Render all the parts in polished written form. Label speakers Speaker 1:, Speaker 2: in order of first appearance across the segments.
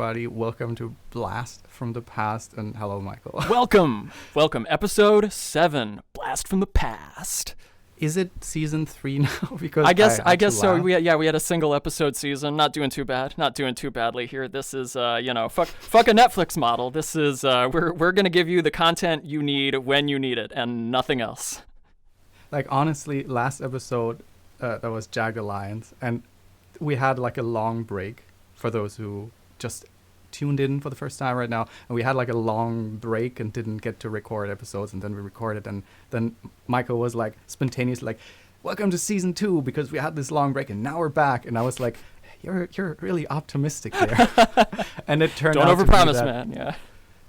Speaker 1: everybody. Welcome to Blast from the Past, and hello, Michael.
Speaker 2: Welcome. Episode 7, Blast from the Past.
Speaker 1: Is it season 3 now? Because
Speaker 2: I guess so. We had a single episode season. Not doing too badly here. This is fuck a Netflix model. This is we're gonna give you the content you need when you need it and nothing else.
Speaker 1: Like, honestly, last episode that was Jagged Alliance, and we had like a long break for those who just tuned in for the first time right now, and we had like a long break and didn't get to record episodes, and then we recorded, and then Michael was like spontaneously like, welcome to season 2, because we had this long break and now we're back. And I was like, you're really optimistic there. And it turned out
Speaker 2: don't overpromise, man. Yeah,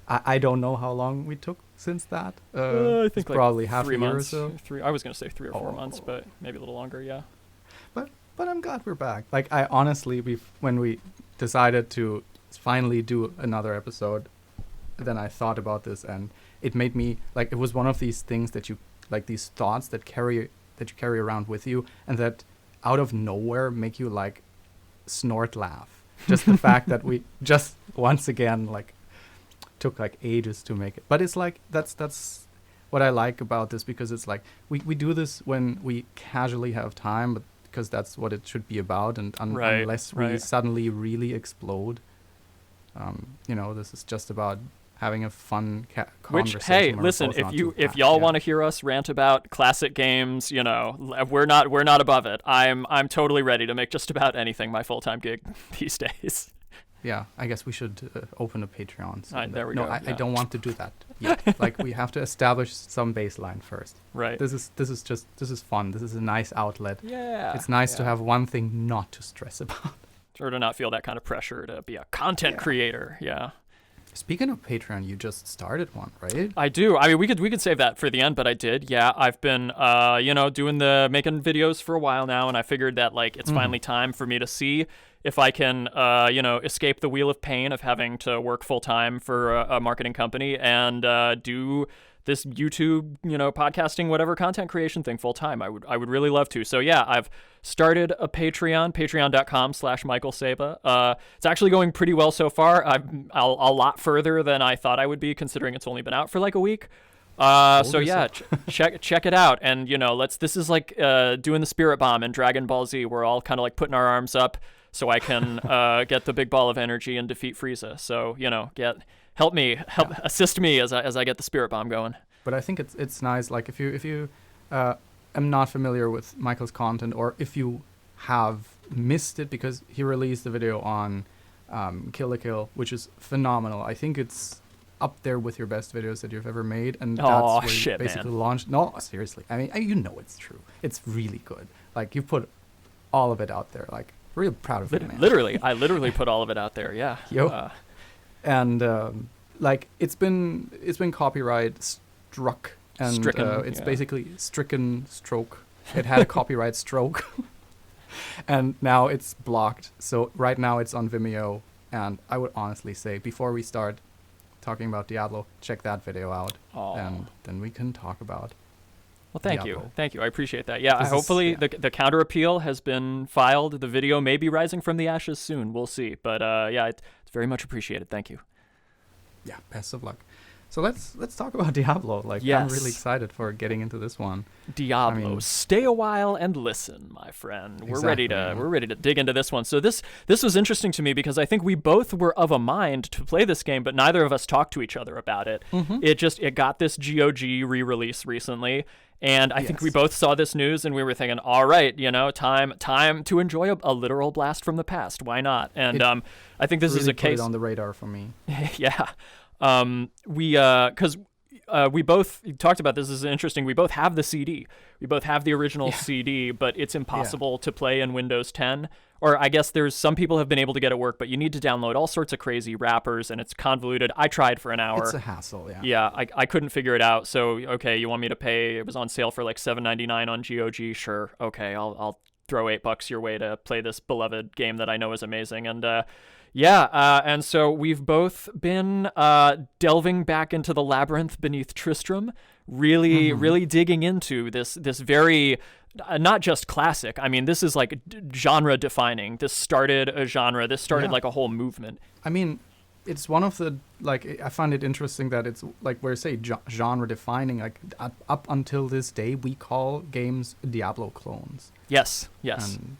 Speaker 1: I don't know how long we took since that.
Speaker 2: I think like
Speaker 1: probably half
Speaker 2: 3
Speaker 1: a year
Speaker 2: months
Speaker 1: or so.
Speaker 2: I was gonna say 3 or 4 months, but maybe a little longer. Yeah,
Speaker 1: but I'm glad we're back. Like, I honestly, when we decided to finally do another episode, then I thought about this, and it made me like, it was one of these things that you like, these thoughts that you carry around with you, and that out of nowhere make you like snort laugh. Just the fact that we just once again like took like ages to make it, but it's like that's what I like about this, because it's like we do this when we casually have time, but because that's what it should be about, and unless we suddenly really explode. This is just about having a fun conversation.
Speaker 2: Which, hey, listen, if y'all want to hear us rant about classic games, we're not above it. I'm totally ready to make just about anything my full-time gig these days.
Speaker 1: Yeah, I guess we should open a Patreon. So
Speaker 2: there we go.
Speaker 1: I don't want to do that yet. Like, we have to establish some baseline first.
Speaker 2: Right.
Speaker 1: This is fun. This is a nice outlet.
Speaker 2: Yeah.
Speaker 1: It's nice to have one thing not to stress about.
Speaker 2: Or to not feel that kind of pressure to be a content creator. Yeah.
Speaker 1: Speaking of Patreon, you just started one, right?
Speaker 2: I do. I mean, we could save that for the end, but I did. Yeah, I've been, making videos for a while now, and I figured that like it's finally time for me to see if I can, escape the wheel of pain of having to work full time for a marketing company and do this YouTube, podcasting, whatever content creation thing full time. I would really love to. So yeah, I've started a Patreon, patreon.com/Michael Saba. It's actually going pretty well so far. I'm a lot further than I thought I would be, considering it's only been out for like a week. So yeah, check it out. And this is like doing the Spirit Bomb in Dragon Ball Z. We're all kind of like putting our arms up so I can get the big ball of energy and defeat Frieza. So assist me as I get the Spirit Bomb going. But
Speaker 1: I think it's nice. Like, if you am not familiar with Michael's content, or if you have missed it, because he released a video on Kill la Kill, which is phenomenal. I think it's up there with your best videos that you've ever made, and that's where you basically launched. No, seriously. I mean, it's true. It's really good. Like, you put all of it out there. Like, real proud of you, man.
Speaker 2: I literally put all of it out there. Yeah.
Speaker 1: Yo. And like, it's been copyright struck, and it's basically stricken stroke. It had a copyright stroke, and now it's blocked. So right now it's on Vimeo, and I would honestly say, before we start talking about Diablo, check that video out, and then we can talk about.
Speaker 2: Well, thank you. I appreciate that. Yeah, hopefully the counter appeal has been filed. The video may be rising from the ashes soon. We'll see. But it's very much appreciated. Thank you.
Speaker 1: Yeah, best of luck. So let's talk about Diablo. Like,
Speaker 2: yes.
Speaker 1: I'm really excited for getting into this one.
Speaker 2: Diablo, stay a while and listen, my friend. We're ready to dig into this one. So this was interesting to me, because I think we both were of a mind to play this game, but neither of us talked to each other about it. Mm-hmm. It got this GOG re-release recently, and I think we both saw this news and we were thinking, all right, time to enjoy a literal blast from the past. Why not? And I think this
Speaker 1: really
Speaker 2: is a case
Speaker 1: put it on the radar for me.
Speaker 2: Yeah. Because we both talked about this. This is interesting. We both have the CD. We both have the original CD, but it's impossible to play in Windows 10. Or I guess there's some people have been able to get it work, but you need to download all sorts of crazy wrappers, and it's convoluted. I tried for an hour.
Speaker 1: It's a hassle, yeah.
Speaker 2: Yeah, I couldn't figure it out. So, okay, you want me to pay? It was on sale for like $7.99 on GOG. Sure, okay, I'll throw $8 your way to play this beloved game that I know is amazing. And Yeah, and so we've both been delving back into the labyrinth beneath Tristram, really digging into this very not just classic. I mean, this is like genre defining. This started a genre. This started like a whole movement.
Speaker 1: I mean, it's one of the, like, I find it interesting that it's like where I say genre defining. Like up until this day, we call games Diablo clones.
Speaker 2: Yes.
Speaker 1: And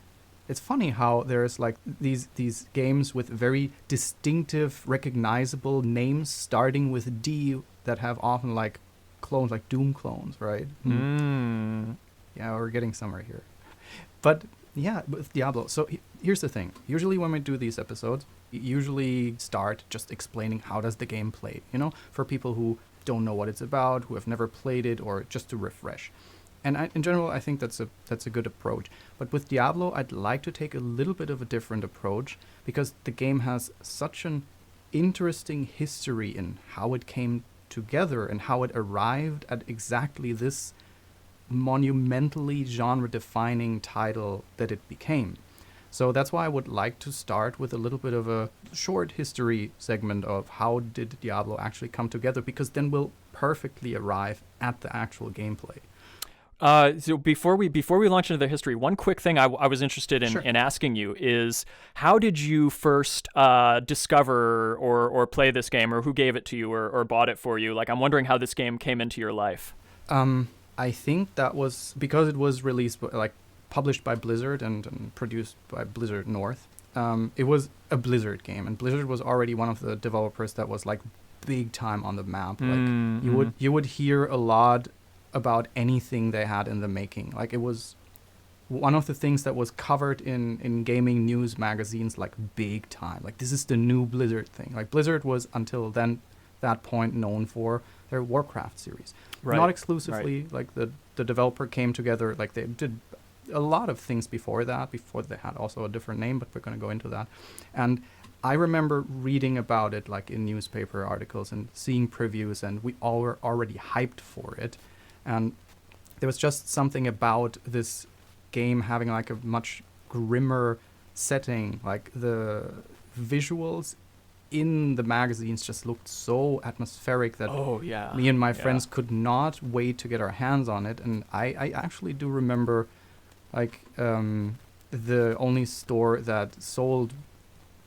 Speaker 1: it's funny how there's like these games with very distinctive, recognizable names starting with D that have often like clones, like Doom clones, right? Yeah, we're getting somewhere here. But yeah, with Diablo. So here's the thing. Usually when we do these episodes, we usually start just explaining how does the game play, for people who don't know what it's about, who have never played it, or just to refresh. And in general, I think that's a good approach. But with Diablo, I'd like to take a little bit of a different approach because the game has such an interesting history in how it came together and how it arrived at exactly this monumentally genre-defining title that it became. So that's why I would like to start with a little bit of a short history segment of how did Diablo actually come together, because then we'll perfectly arrive at the actual gameplay.
Speaker 2: So before we launch into the history, one quick thing I was interested in asking you is, how did you first discover or play this game, or who gave it to you or bought it for you? Like, I'm wondering how this game came into your life.
Speaker 1: I think that was because it was released, published by Blizzard and produced by Blizzard North. It was a Blizzard game, and Blizzard was already one of the developers that was like big time on the map. Like you would hear a lot about anything they had in the making. Like, it was one of the things that was covered in gaming news magazines, like, big time. Like, this is the new Blizzard thing. Like, Blizzard was until then that point known for their Warcraft series. Right. Not exclusively. Right. Like, the developer came together. Like, they did a lot of things before they had also a different name, but we're going to go into that. And I remember reading about it, like, in newspaper articles and seeing previews, and we all were already hyped for it. And there was just something about this game having like a much grimmer setting. Like, the visuals in the magazines just looked so atmospheric that me and my friends could not wait to get our hands on it. And I actually do remember, like, the only store that sold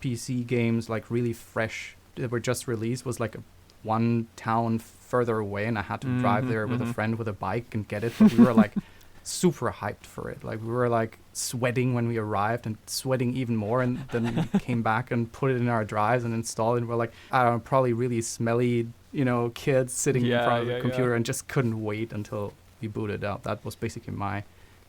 Speaker 1: PC games like really fresh that were just released was like one town further away, and I had to drive there with a friend with a bike and get it. But we were like super hyped for it. Like, we were like sweating when we arrived and sweating even more, and then we came back and put it in our drives and installed it. And we're like, I don't know, probably really smelly, kids sitting in front of the computer and just couldn't wait until we booted up. That was basically my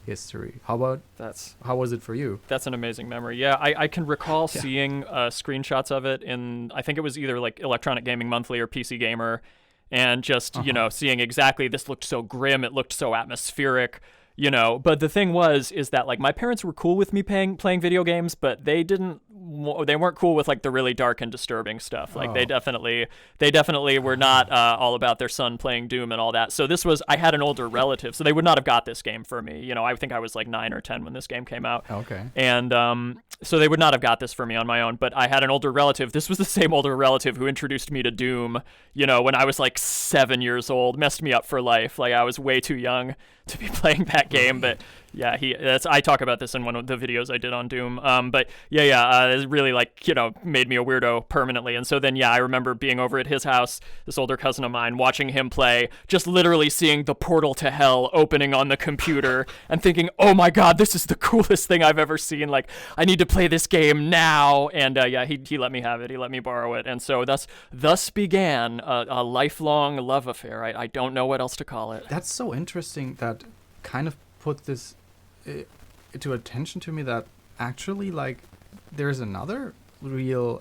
Speaker 1: history. How was it for you?
Speaker 2: That's an amazing memory. Yeah, I can recall seeing screenshots of it in, I think it was either like Electronic Gaming Monthly or PC Gamer, and just seeing exactly, this looked so grim, it looked so atmospheric, but the thing is that, like, my parents were cool with me playing video games, but they weren't cool with like the really dark and disturbing stuff. Like, they definitely were not all about their son playing Doom and all that. So I had an older relative, so they would not have got this game for me. I think I was like 9 or 10 when this game came out.
Speaker 1: Okay.
Speaker 2: And so they would not have got this for me on my own, but I had an older relative. This was the same older relative who introduced me to Doom, when I was like 7 years old, messed me up for life. Like, I was way too young to be playing that game, but yeah, I talk about this in one of the videos I did on Doom. But it really, like, made me a weirdo permanently. And so then, I remember being over at his house, this older cousin of mine, watching him play, just literally seeing the portal to hell opening on the computer and thinking, oh my God, this is the coolest thing I've ever seen. Like, I need to play this game now. And he let me have it. He let me borrow it. And so thus began a lifelong love affair. I don't know what else to call it.
Speaker 1: That's so interesting. That kind of put this to attention to me, that actually, like, there's another real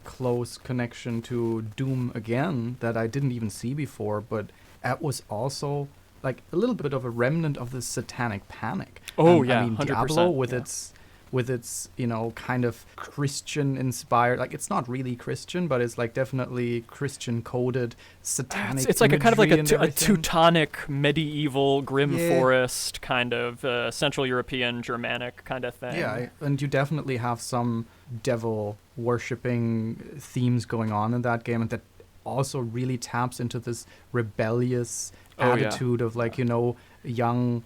Speaker 1: close connection to Doom again that I didn't even see before, but that was also like a little bit of a remnant of the Satanic Panic.
Speaker 2: Oh,
Speaker 1: I mean,
Speaker 2: 100%,
Speaker 1: Diablo with its with its, kind of Christian inspired, like it's not really Christian, but it's like definitely Christian coded satanic.
Speaker 2: It's like a kind of like a
Speaker 1: everything.
Speaker 2: Teutonic medieval grim
Speaker 1: Yeah.
Speaker 2: forest kind of Central European Germanic kind of thing.
Speaker 1: Yeah, and you definitely have some devil worshipping themes going on in that game, and that also really taps into this rebellious attitude of like, young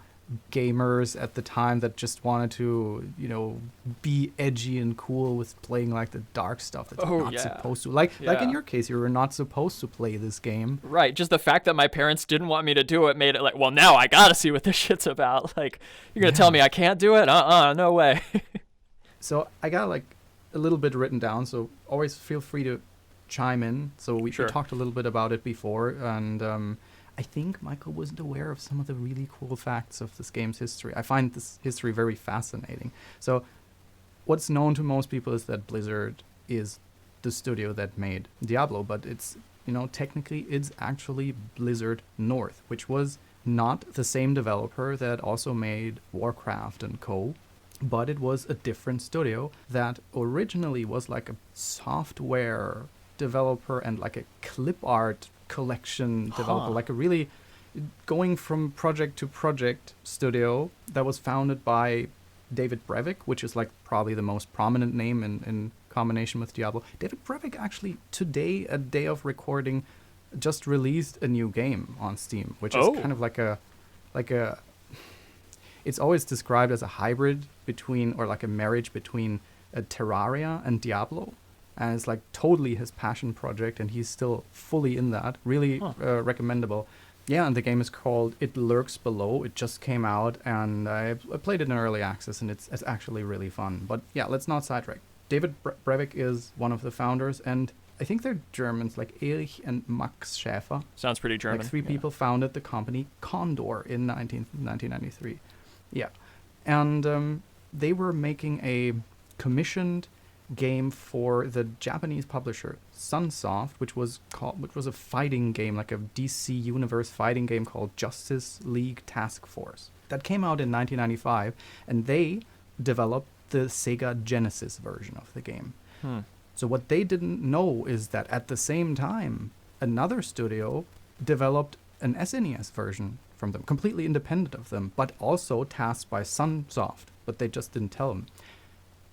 Speaker 1: gamers at the time that just wanted to, be edgy and cool with playing like the dark stuff that you're not supposed to. Like in your case, you were not supposed to play this game.
Speaker 2: Right. Just the fact that my parents didn't want me to do it made it like, well, now I gotta see what this shit's about. Like, you're gonna tell me I can't do it? No way.
Speaker 1: So I got like a little bit written down, so always feel free to chime in. So we talked a little bit about it before, and I think Michael wasn't aware of some of the really cool facts of this game's history. I find this history very fascinating. So what's known to most people is that Blizzard is the studio that made Diablo, but it's, technically it's actually Blizzard North, which was not the same developer that also made Warcraft and Co., but it was a different studio that originally was like a software developer and like a clip art collection developer, like a really going from project to project studio that was founded by David Brevik, which is like probably the most prominent name in combination with Diablo. David Brevik actually today, a day of recording, just released a new game on Steam, which is kind of like a it's always described as a hybrid between, or like a marriage between a Terraria and Diablo. And it's like totally his passion project, and he's still fully in that. Really recommendable. Yeah, and the game is called It Lurks Below. It just came out, and I played it in early access, and it's actually really fun. But yeah, let's not sidetrack. David Brevik is one of the founders, and I think they're Germans, like Erich and Max Schäfer.
Speaker 2: Sounds pretty German.
Speaker 1: Like three people founded the company Condor in 1993. Yeah, and they were making a commissioned game for the Japanese publisher Sunsoft, which was a fighting game, like a DC Universe fighting game called Justice League Task Force. That came out in 1995, and they developed the Sega Genesis version of the game. So what they didn't know is that at the same time, another studio developed an SNES version from them, completely independent of them, but also tasked by Sunsoft, but they just didn't tell them.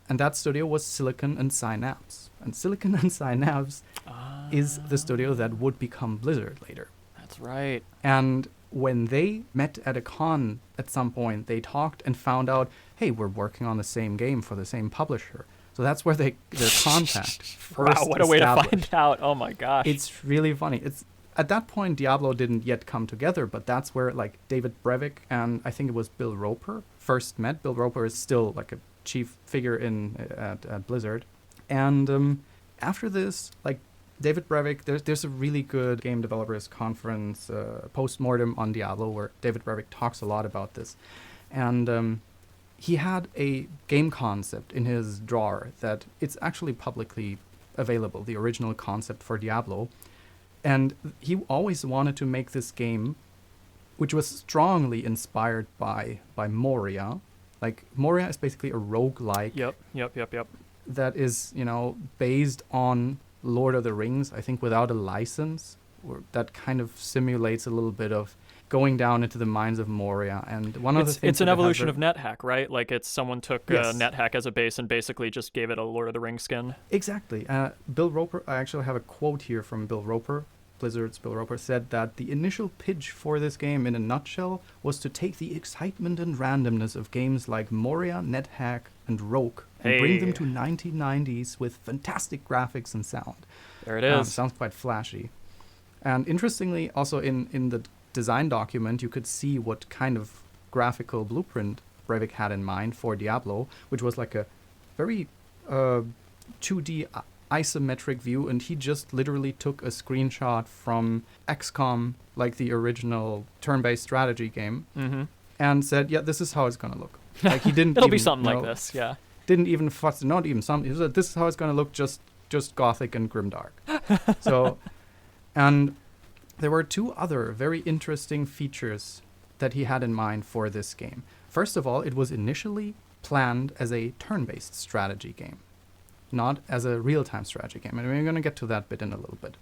Speaker 1: And that studio was Silicon and Synapse. And Silicon and Synapse is the studio that would become Blizzard later.
Speaker 2: That's right.
Speaker 1: And when they met at a con at some point, they talked and found out, hey, we're working on the same game for the same publisher. So that's where their contact first
Speaker 2: Wow, what a way to
Speaker 1: established.
Speaker 2: find out. Oh my gosh.
Speaker 1: It's really funny. It's at that point, Diablo didn't yet come together, but that's where like David Brevik and I think it was Bill Roper first met. Bill Roper is still like a chief figure at Blizzard. And after this, like David Brevik, there's a really good game developers conference, post-mortem on Diablo, where David Brevik talks a lot about this. And he had a game concept in his drawer that it's actually publicly available, the original concept for Diablo. And he always wanted to make this game, which was strongly inspired by Moria. Like, Moria is basically a roguelike.
Speaker 2: Yep.
Speaker 1: That is, based on Lord of the Rings, I think without a license, or that kind of simulates a little bit of going down into the mines of Moria. And one of the things
Speaker 2: it's an evolution of NetHack, right? Like it's someone took
Speaker 1: Yes.
Speaker 2: NetHack as a base and basically just gave it a Lord of the Rings skin.
Speaker 1: Exactly. Bill Roper, I actually have a quote here from Bill Roper. Blizzard's Bill Roper said that the initial pitch for this game in a nutshell was to take the excitement and randomness of games like Moria, NetHack, and Rogue and bring them to 1990s with fantastic graphics and sound.
Speaker 2: There it is.
Speaker 1: Sounds quite flashy. And interestingly, also in the design document, you could see what kind of graphical blueprint Brevik had in mind for Diablo, which was like a very 2D isometric view, and he just literally took a screenshot from XCOM, like the original turn-based strategy game, and said, yeah, this is how it's going to look. Like he didn't
Speaker 2: It'll
Speaker 1: even,
Speaker 2: be something like this, yeah.
Speaker 1: Didn't even fuss, not even something. He said, this is how it's going to look, just gothic and grimdark. So, and there were two other very interesting features that he had in mind for this game. First of all, it was initially planned as a turn-based strategy game, not as a real-time strategy game. And we're going to get to that bit in a little bit.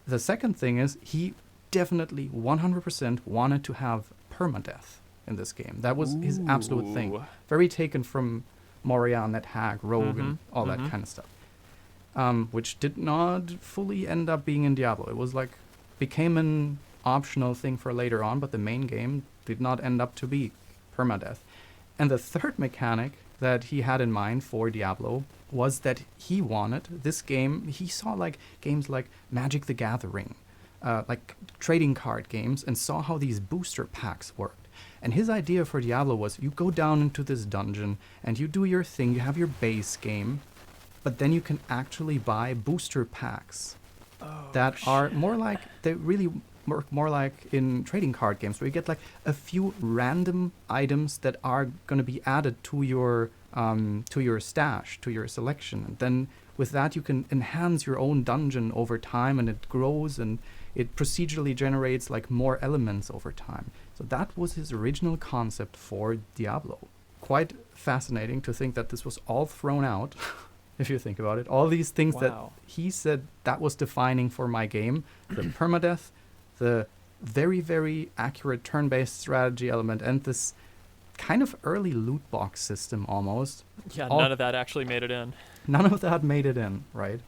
Speaker 1: The second thing is he definitely 100% wanted to have permadeath in this game. That was his absolute thing. Very taken from Moria, NetHack, Rogue, and all that kind of stuff. Which did not fully end up being in Diablo. It was like, became an optional thing for later on, but the main game did not end up to be permadeath. And the third mechanic that he had in mind for Diablo was that he wanted this game, he saw like games like Magic the Gathering, like trading card games, and saw how these booster packs worked. And his idea for Diablo was you go down into this dungeon and you do your thing, you have your base game, but then you can actually buy booster packs that are more like, they really work more like in trading card games, where you get like a few random items that are going to be added to your stash, to your selection. And then with that you can enhance your own dungeon over time, and it grows and it procedurally generates like more elements over time. So that was his original concept for Diablo. Quite fascinating to think that this was all thrown out. If you think about it, all these things that he said that was defining for my game, the permadeath, the very, very accurate turn-based strategy element, and this kind of early loot box system almost.
Speaker 2: Yeah, none of that actually made it in.
Speaker 1: None of that made it in, right?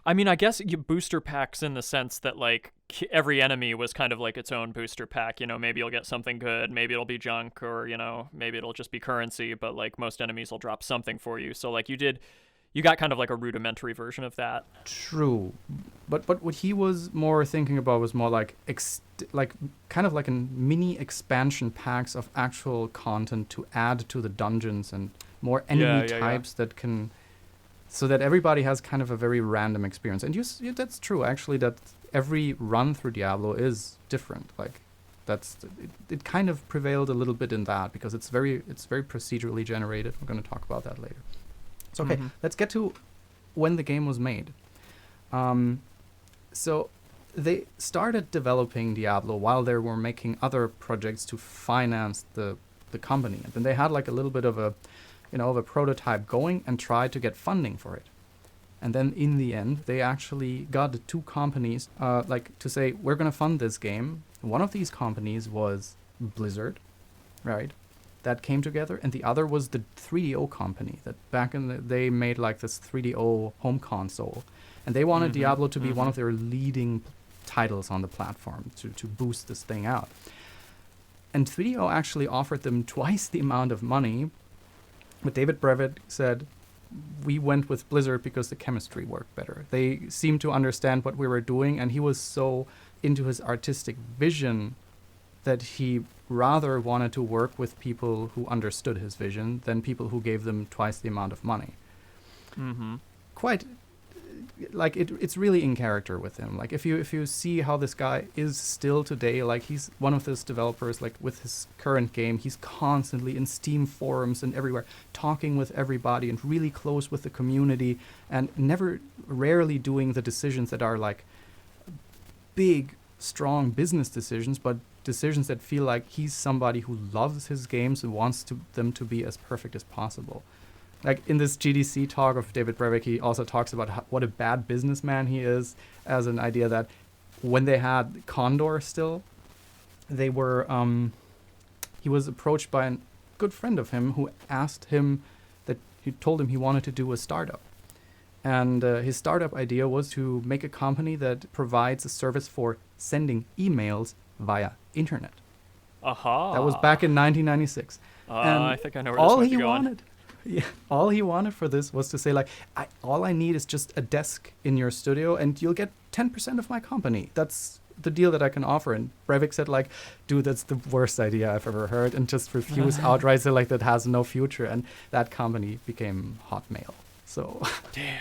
Speaker 2: I mean, I guess you booster packs in the sense that, like, every enemy was kind of like its own booster pack. You know, maybe you'll get something good, maybe it'll be junk, or, you know, maybe it'll just be currency, but, like, most enemies will drop something for you. So, like, you got kind of like a rudimentary version of that.
Speaker 1: True. But what he was more thinking about was more like kind of like a mini expansion packs of actual content to add to the dungeons, and more enemy types that can, so that everybody has kind of a very random experience. And that's true, actually, that every run through Diablo is different. Like, it kind of prevailed a little bit in that, because it's very procedurally generated. We're going to talk about that later. So, okay, let's get to when the game was made. So they started developing Diablo while they were making other projects to finance the company. And then they had like a little bit of a prototype going and tried to get funding for it. And then in the end, they actually got the two companies to say, we're going to fund this game. One of these companies was Blizzard, right? That came together, and the other was the 3DO company that back in they made like this 3DO home console, and they wanted Diablo to be one of their leading titles on the platform to boost this thing out. And 3DO actually offered them twice the amount of money, but David Brevett said, we went with Blizzard because the chemistry worked better. They seemed to understand what we were doing, and he was so into his artistic vision that he rather wanted to work with people who understood his vision than people who gave them twice the amount of money. Quite, like, it's really in character with him. Like, if you see how this guy is still today, like, he's one of those developers, like, with his current game, he's constantly in Steam forums and everywhere, talking with everybody and really close with the community, and rarely doing the decisions that are, like, big, strong business decisions, but decisions that feel like he's somebody who loves his games and wants them to be as perfect as possible. Like in this GDC talk of David Brevik, he also talks about what a bad businessman he is, as an idea that when they had Condor still, they were he was approached by a good friend of him who asked him that he told him he wanted to do a startup. And his startup idea was to make a company that provides a service for sending emails via internet. That was back in 1996.
Speaker 2: I think I know where this might be going.
Speaker 1: All he wanted for this was to say, like, all I need is just a desk in your studio, and you'll get 10% of my company. That's the deal that I can offer. And Brevik said, like, dude, that's the worst idea I've ever heard, and just refused outright. So, like, that has no future. And that company became Hotmail. So,
Speaker 2: damn.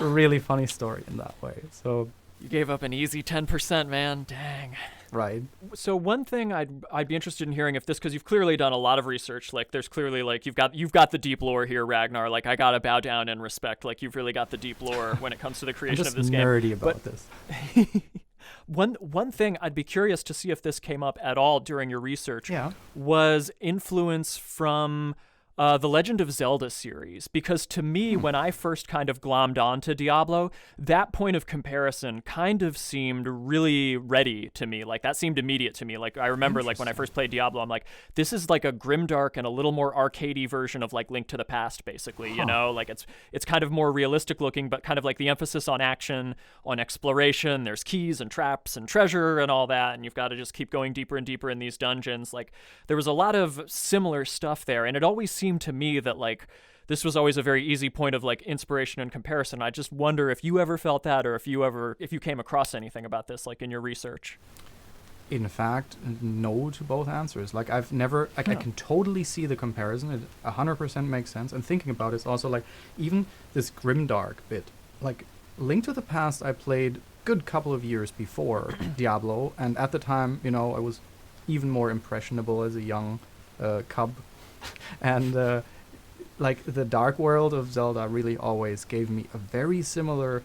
Speaker 1: Really funny story in that way. So
Speaker 2: you gave up an easy 10%, man. Dang.
Speaker 1: Right.
Speaker 2: So one thing I'd be interested in hearing, if this, because you've clearly done a lot of research, like there's clearly like you've got the deep lore here, Ragnar. Like I gotta bow down and respect. Like you've really got the deep lore when it comes to the creation of this game.
Speaker 1: I'm just nerdy about this.
Speaker 2: One thing I'd be curious to see if this came up at all during your research
Speaker 1: Yeah.
Speaker 2: was influence from the Legend of Zelda series, because to me, when I first kind of glommed onto Diablo, that point of comparison kind of seemed really ready to me. Like, that seemed immediate to me. Like, I remember, like, when I first played Diablo, I'm like, this is like a grimdark and a little more arcadey version of like Link to the Past, basically. You know, like it's kind of more realistic looking, but kind of like the emphasis on action, on exploration. There's keys and traps and treasure and all that, and you've got to just keep going deeper and deeper in these dungeons. Like, there was a lot of similar stuff there, and it always seemed to me that like this was always a very easy point of like inspiration and comparison. I just wonder if you ever felt that, or if you came across anything about this like in your research.
Speaker 1: In fact, no to both answers. Like, I've never, like, I can totally see the comparison. It 100% makes sense. And thinking about it, it's also like even this grimdark bit. Like, Link to the Past, I played good couple of years before Diablo, and at the time, you know, I was even more impressionable as a young cub. And like, the dark world of Zelda really always gave me a very similar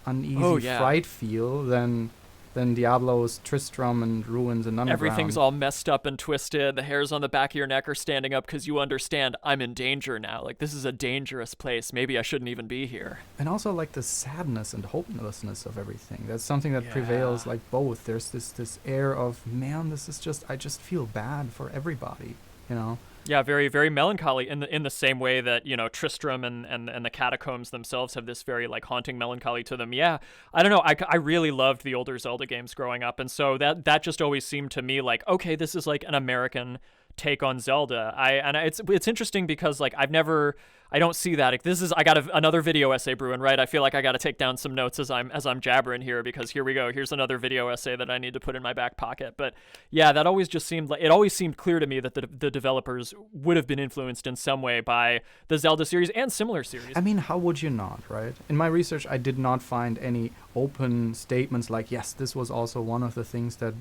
Speaker 1: uneasy fright feel than Diablo's Tristram and Ruins and Underground.
Speaker 2: Everything's all messed up and twisted. The hairs on the back of your neck are standing up because you understand I'm in danger now. Like, this is a dangerous place. Maybe I shouldn't even be here.
Speaker 1: And also, like, the sadness and hopelessness of everything. That's something that prevails, like, both. There's this air of, man, this is just, I just feel bad for everybody, you know?
Speaker 2: Yeah, very, very melancholy in the same way that, you know, Tristram and the catacombs themselves have this very, like, haunting melancholy to them. Yeah, I don't know. I really loved the older Zelda games growing up, and so that just always seemed to me like, okay, this is like an American take on Zelda. It's interesting because, like, I don't see that. Like, I got another video essay brewing, right? I feel like I got to take down some notes as I'm jabbering here, because here we go. Here's another video essay that I need to put in my back pocket. But yeah, that always just seemed like, it always seemed clear to me that the developers would have been influenced in some way by the Zelda series and similar series.
Speaker 1: I mean, how would you not, right? In my research, I did not find any open statements like, yes, this was also one of the things that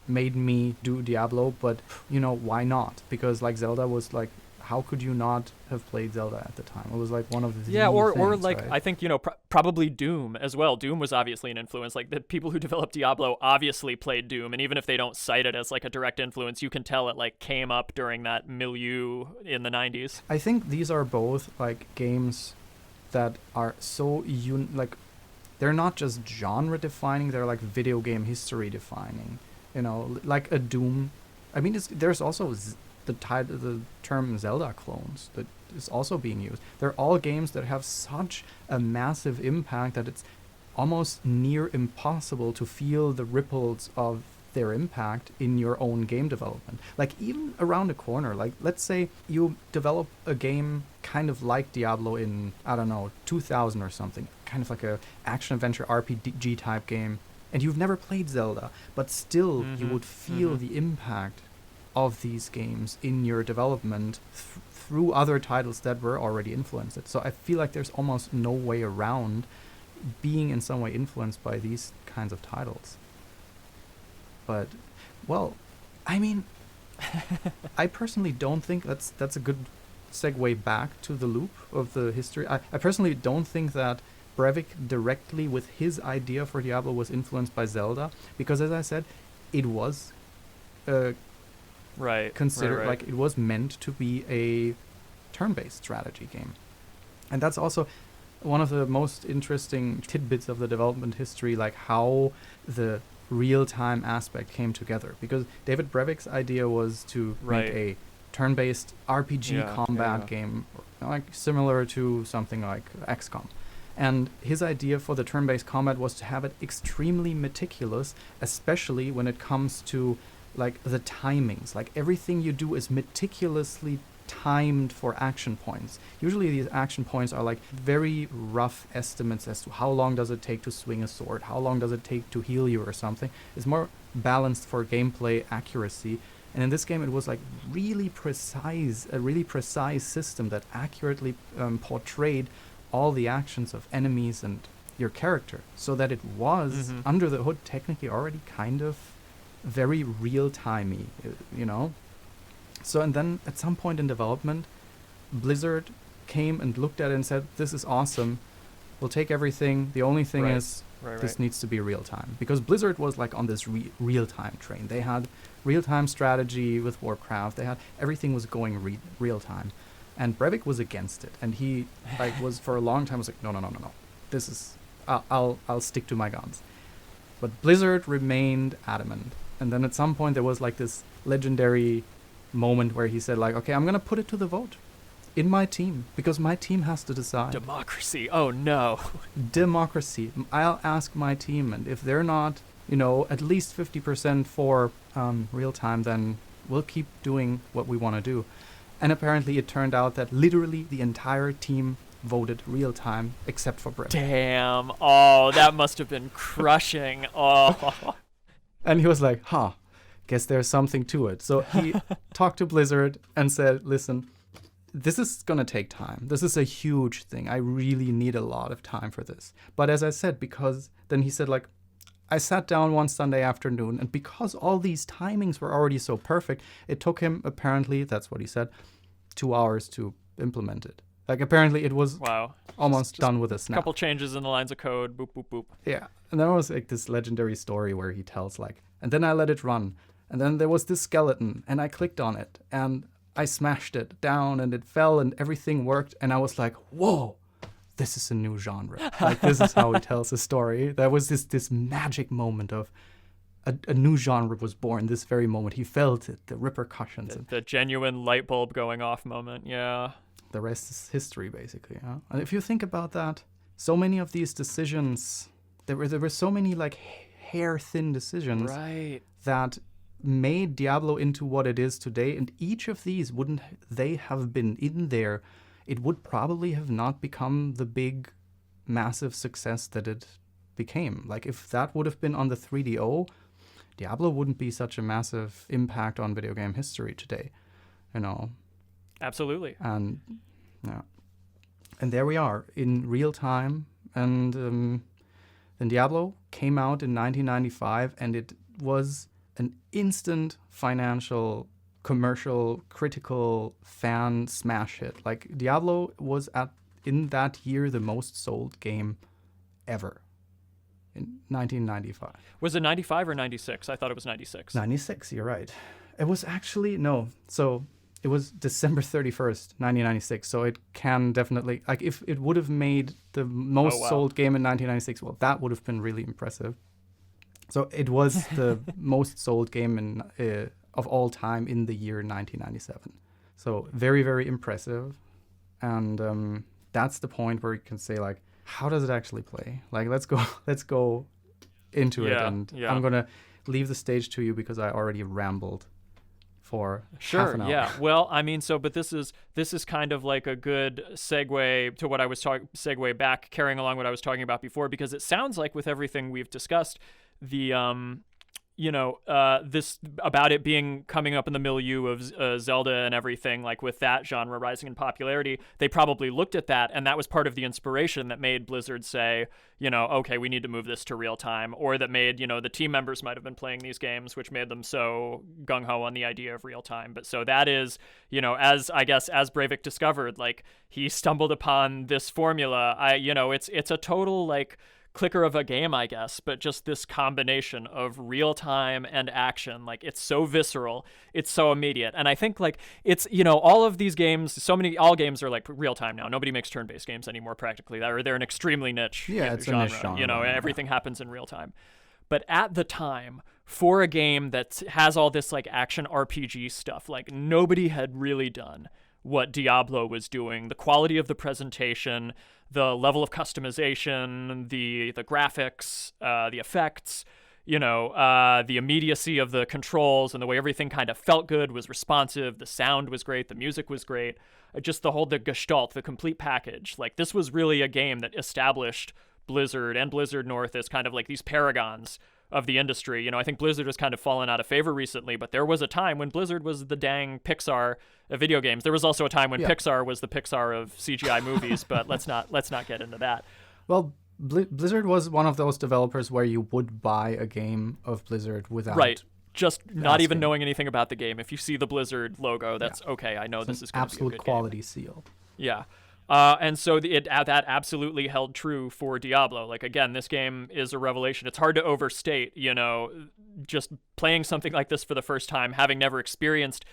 Speaker 1: made me do Diablo, but, you know, why not? Because, like, Zelda was like, how could you not have played Zelda at the time? It was like one of the
Speaker 2: or
Speaker 1: things,
Speaker 2: like,
Speaker 1: right?
Speaker 2: I think, you know, probably Doom as well. Doom was obviously an influence. Like, the people who developed Diablo obviously played Doom, and even if they don't cite it as like a direct influence, you can tell it like came up during that milieu in the 90s.
Speaker 1: I think these are both like games that are so like, they're not just genre defining, they're like video game history defining. You know, like a Doom. I mean, there's also the term Zelda clones that is also being used. They're all games that have such a massive impact that it's almost near impossible to feel the ripples of their impact in your own game development. Like, even around the corner, like, let's say you develop a game kind of like Diablo in, I don't know, 2000 or something, kind of like a action-adventure RPG type game, and you've never played Zelda, but still you would feel the impact of these games in your development through other titles that were already influenced. So I feel like there's almost no way around being in some way influenced by these kinds of titles. But, well, I mean, I personally don't think that's a good segue back to the loop of the history. I personally don't think that Brevik directly with his idea for Diablo was influenced by Zelda, because, as I said, it was considered like it was meant to be a turn-based strategy game. And that's also one of the most interesting tidbits of the development history, like how the real-time aspect came together, because David Brevik's idea was to make a turn-based RPG combat game, like similar to something like XCOM. And his idea for the turn-based combat was to have it extremely meticulous, especially when it comes to like the timings. Like, everything you do is meticulously timed for action points. Usually these action points are like very rough estimates as to how long does it take to swing a sword, how long does it take to heal you or something. It's more balanced for gameplay accuracy. And in this game it was like a really precise system that accurately portrayed all the actions of enemies and your character, so that it was under the hood technically already kind of very real-timey, you know? So, and then at some point in development, Blizzard came and looked at it and said, this is awesome, we'll take everything, the only thing is This needs to be real time, because Blizzard was like on this real time train. They had real time strategy with Warcraft. They had everything was going real time, and Breivik was against it. And he like was for a long time was like, no. This is I'll stick to my guns. But Blizzard remained adamant. And then at some point there was like this legendary moment where he said like, okay, I'm gonna put it to the vote in my team, because my team has to decide.
Speaker 2: Democracy. Oh no.
Speaker 1: Democracy. I'll ask my team, and if they're not, at least 50% for real time, then we'll keep doing what we want to do. And apparently it turned out that literally the entire team voted real time except for Brett.
Speaker 2: Damn. Oh, that must have been crushing. Oh.
Speaker 1: And he was like, guess there's something to it. So he talked to Blizzard and said, listen, this is going to take time. This is a huge thing. I really need a lot of time for this. But as I said, because then he said, like, I sat down one Sunday afternoon, and because all these timings were already so perfect, it took him, apparently, that's what he said, 2 hours to implement it. Like, apparently it was almost just done with a snap.
Speaker 2: A couple changes in the lines of code, boop, boop, boop.
Speaker 1: Yeah. And there was like this legendary story where he tells like, and then I let it run. And then there was this skeleton, and I clicked on it, and I smashed it down, and it fell, and everything worked. And I was like, whoa, this is a new genre. Like, this is how he tells a story. There was this magic moment of a new genre was born this very moment. He felt it, the repercussions.
Speaker 2: The genuine light bulb going off moment, yeah.
Speaker 1: The rest is history, basically. Huh? And if you think about that, so many of these decisions, there were so many like hair-thin decisions that made Diablo into what it is today. And each of these, wouldn't they have been in there, it would probably have not become the big, massive success that it became. Like, if that would have been on the 3DO, Diablo wouldn't be such a massive impact on video game history today,
Speaker 2: Absolutely.
Speaker 1: And yeah, and there we are in real time. And then Diablo came out in 1995, and it was an instant financial, commercial, critical fan smash hit. Like, Diablo was in that year the most sold game ever. In 1995.
Speaker 2: Was it 95 or 96? I thought it was 96.
Speaker 1: 96, you're right. It was actually, no. So it was December 31st, 1996. So it can definitely, like, if it would have made the most sold game in 1996, well, that would have been really impressive. So it was the most sold game of all time in the year 1997. So very, very impressive. And that's the point where you can say, like, how does it actually play? Like, let's go into it, and I'm gonna leave the stage to you because I already rambled for half an hour.
Speaker 2: Yeah. Well, I mean, but this is kind of like a good segue to what I was segue back, carrying along what I was talking about before, because it sounds like with everything we've discussed, the this about it coming up in the milieu of Zelda and everything, like with that genre rising in popularity, they probably looked at that, and that was part of the inspiration that made Blizzard say, okay, we need to move this to real time, or that made, the team members might have been playing these games, which made them so gung-ho on the idea of real time. But so that is, as Breivik discovered, like, he stumbled upon this formula. It's a total, like, clicker of a game, I guess, but just this combination of real time and action, like, it's so visceral, it's so immediate. And I think, like, it's, all of these games, all games are like real time now. Nobody makes turn-based games anymore, practically, or they're an extremely niche
Speaker 1: it's
Speaker 2: genre.
Speaker 1: A niche genre.
Speaker 2: Everything happens in real time. But at the time, for a game that has all this, like, action RPG stuff, like, nobody had really done what Diablo was doing. The quality of the presentation, the level of customization, the graphics, the effects, the immediacy of the controls, and the way everything kind of felt good, was responsive, the sound was great, the music was great, just the gestalt, the complete package. Like, this was really a game that established Blizzard and Blizzard North as kind of like these paragons of the industry. I think Blizzard has kind of fallen out of favor recently, but there was a time when Blizzard was the dang Pixar of video games. There was also a time when Pixar was the Pixar of CGI movies, but let's not get into that.
Speaker 1: Well, Blizzard was one of those developers where you would buy a game of Blizzard without
Speaker 2: just not even knowing anything about the game. If you see the Blizzard logo, that's okay. I know this is going to be a good
Speaker 1: absolute quality
Speaker 2: game.
Speaker 1: seal.
Speaker 2: Yeah. And so that absolutely held true for Diablo. Like, again, this game is a revelation. It's hard to overstate, just playing something like this for the first time, having never experienced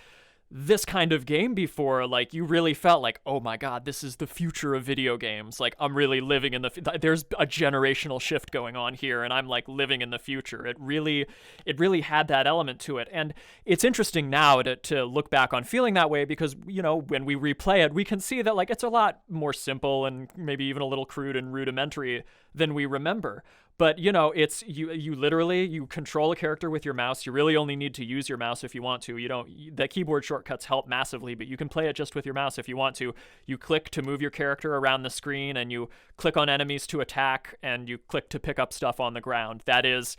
Speaker 2: this kind of game before. Like, you really felt like, oh my god, this is the future of video games. Like, I'm really living in there's a generational shift going on here, and I'm like living in the future. It really had that element to it. And it's interesting now to look back on feeling that way, because when we replay it, we can see that like it's a lot more simple and maybe even a little crude and rudimentary than we remember. But it's you literally you control a character with your mouse. You really only need to use your mouse if you want to. The keyboard shortcuts help massively, but you can play it just with your mouse if you want to. You click to move your character around the screen, and you click on enemies to attack, and you click to pick up stuff on the ground. That's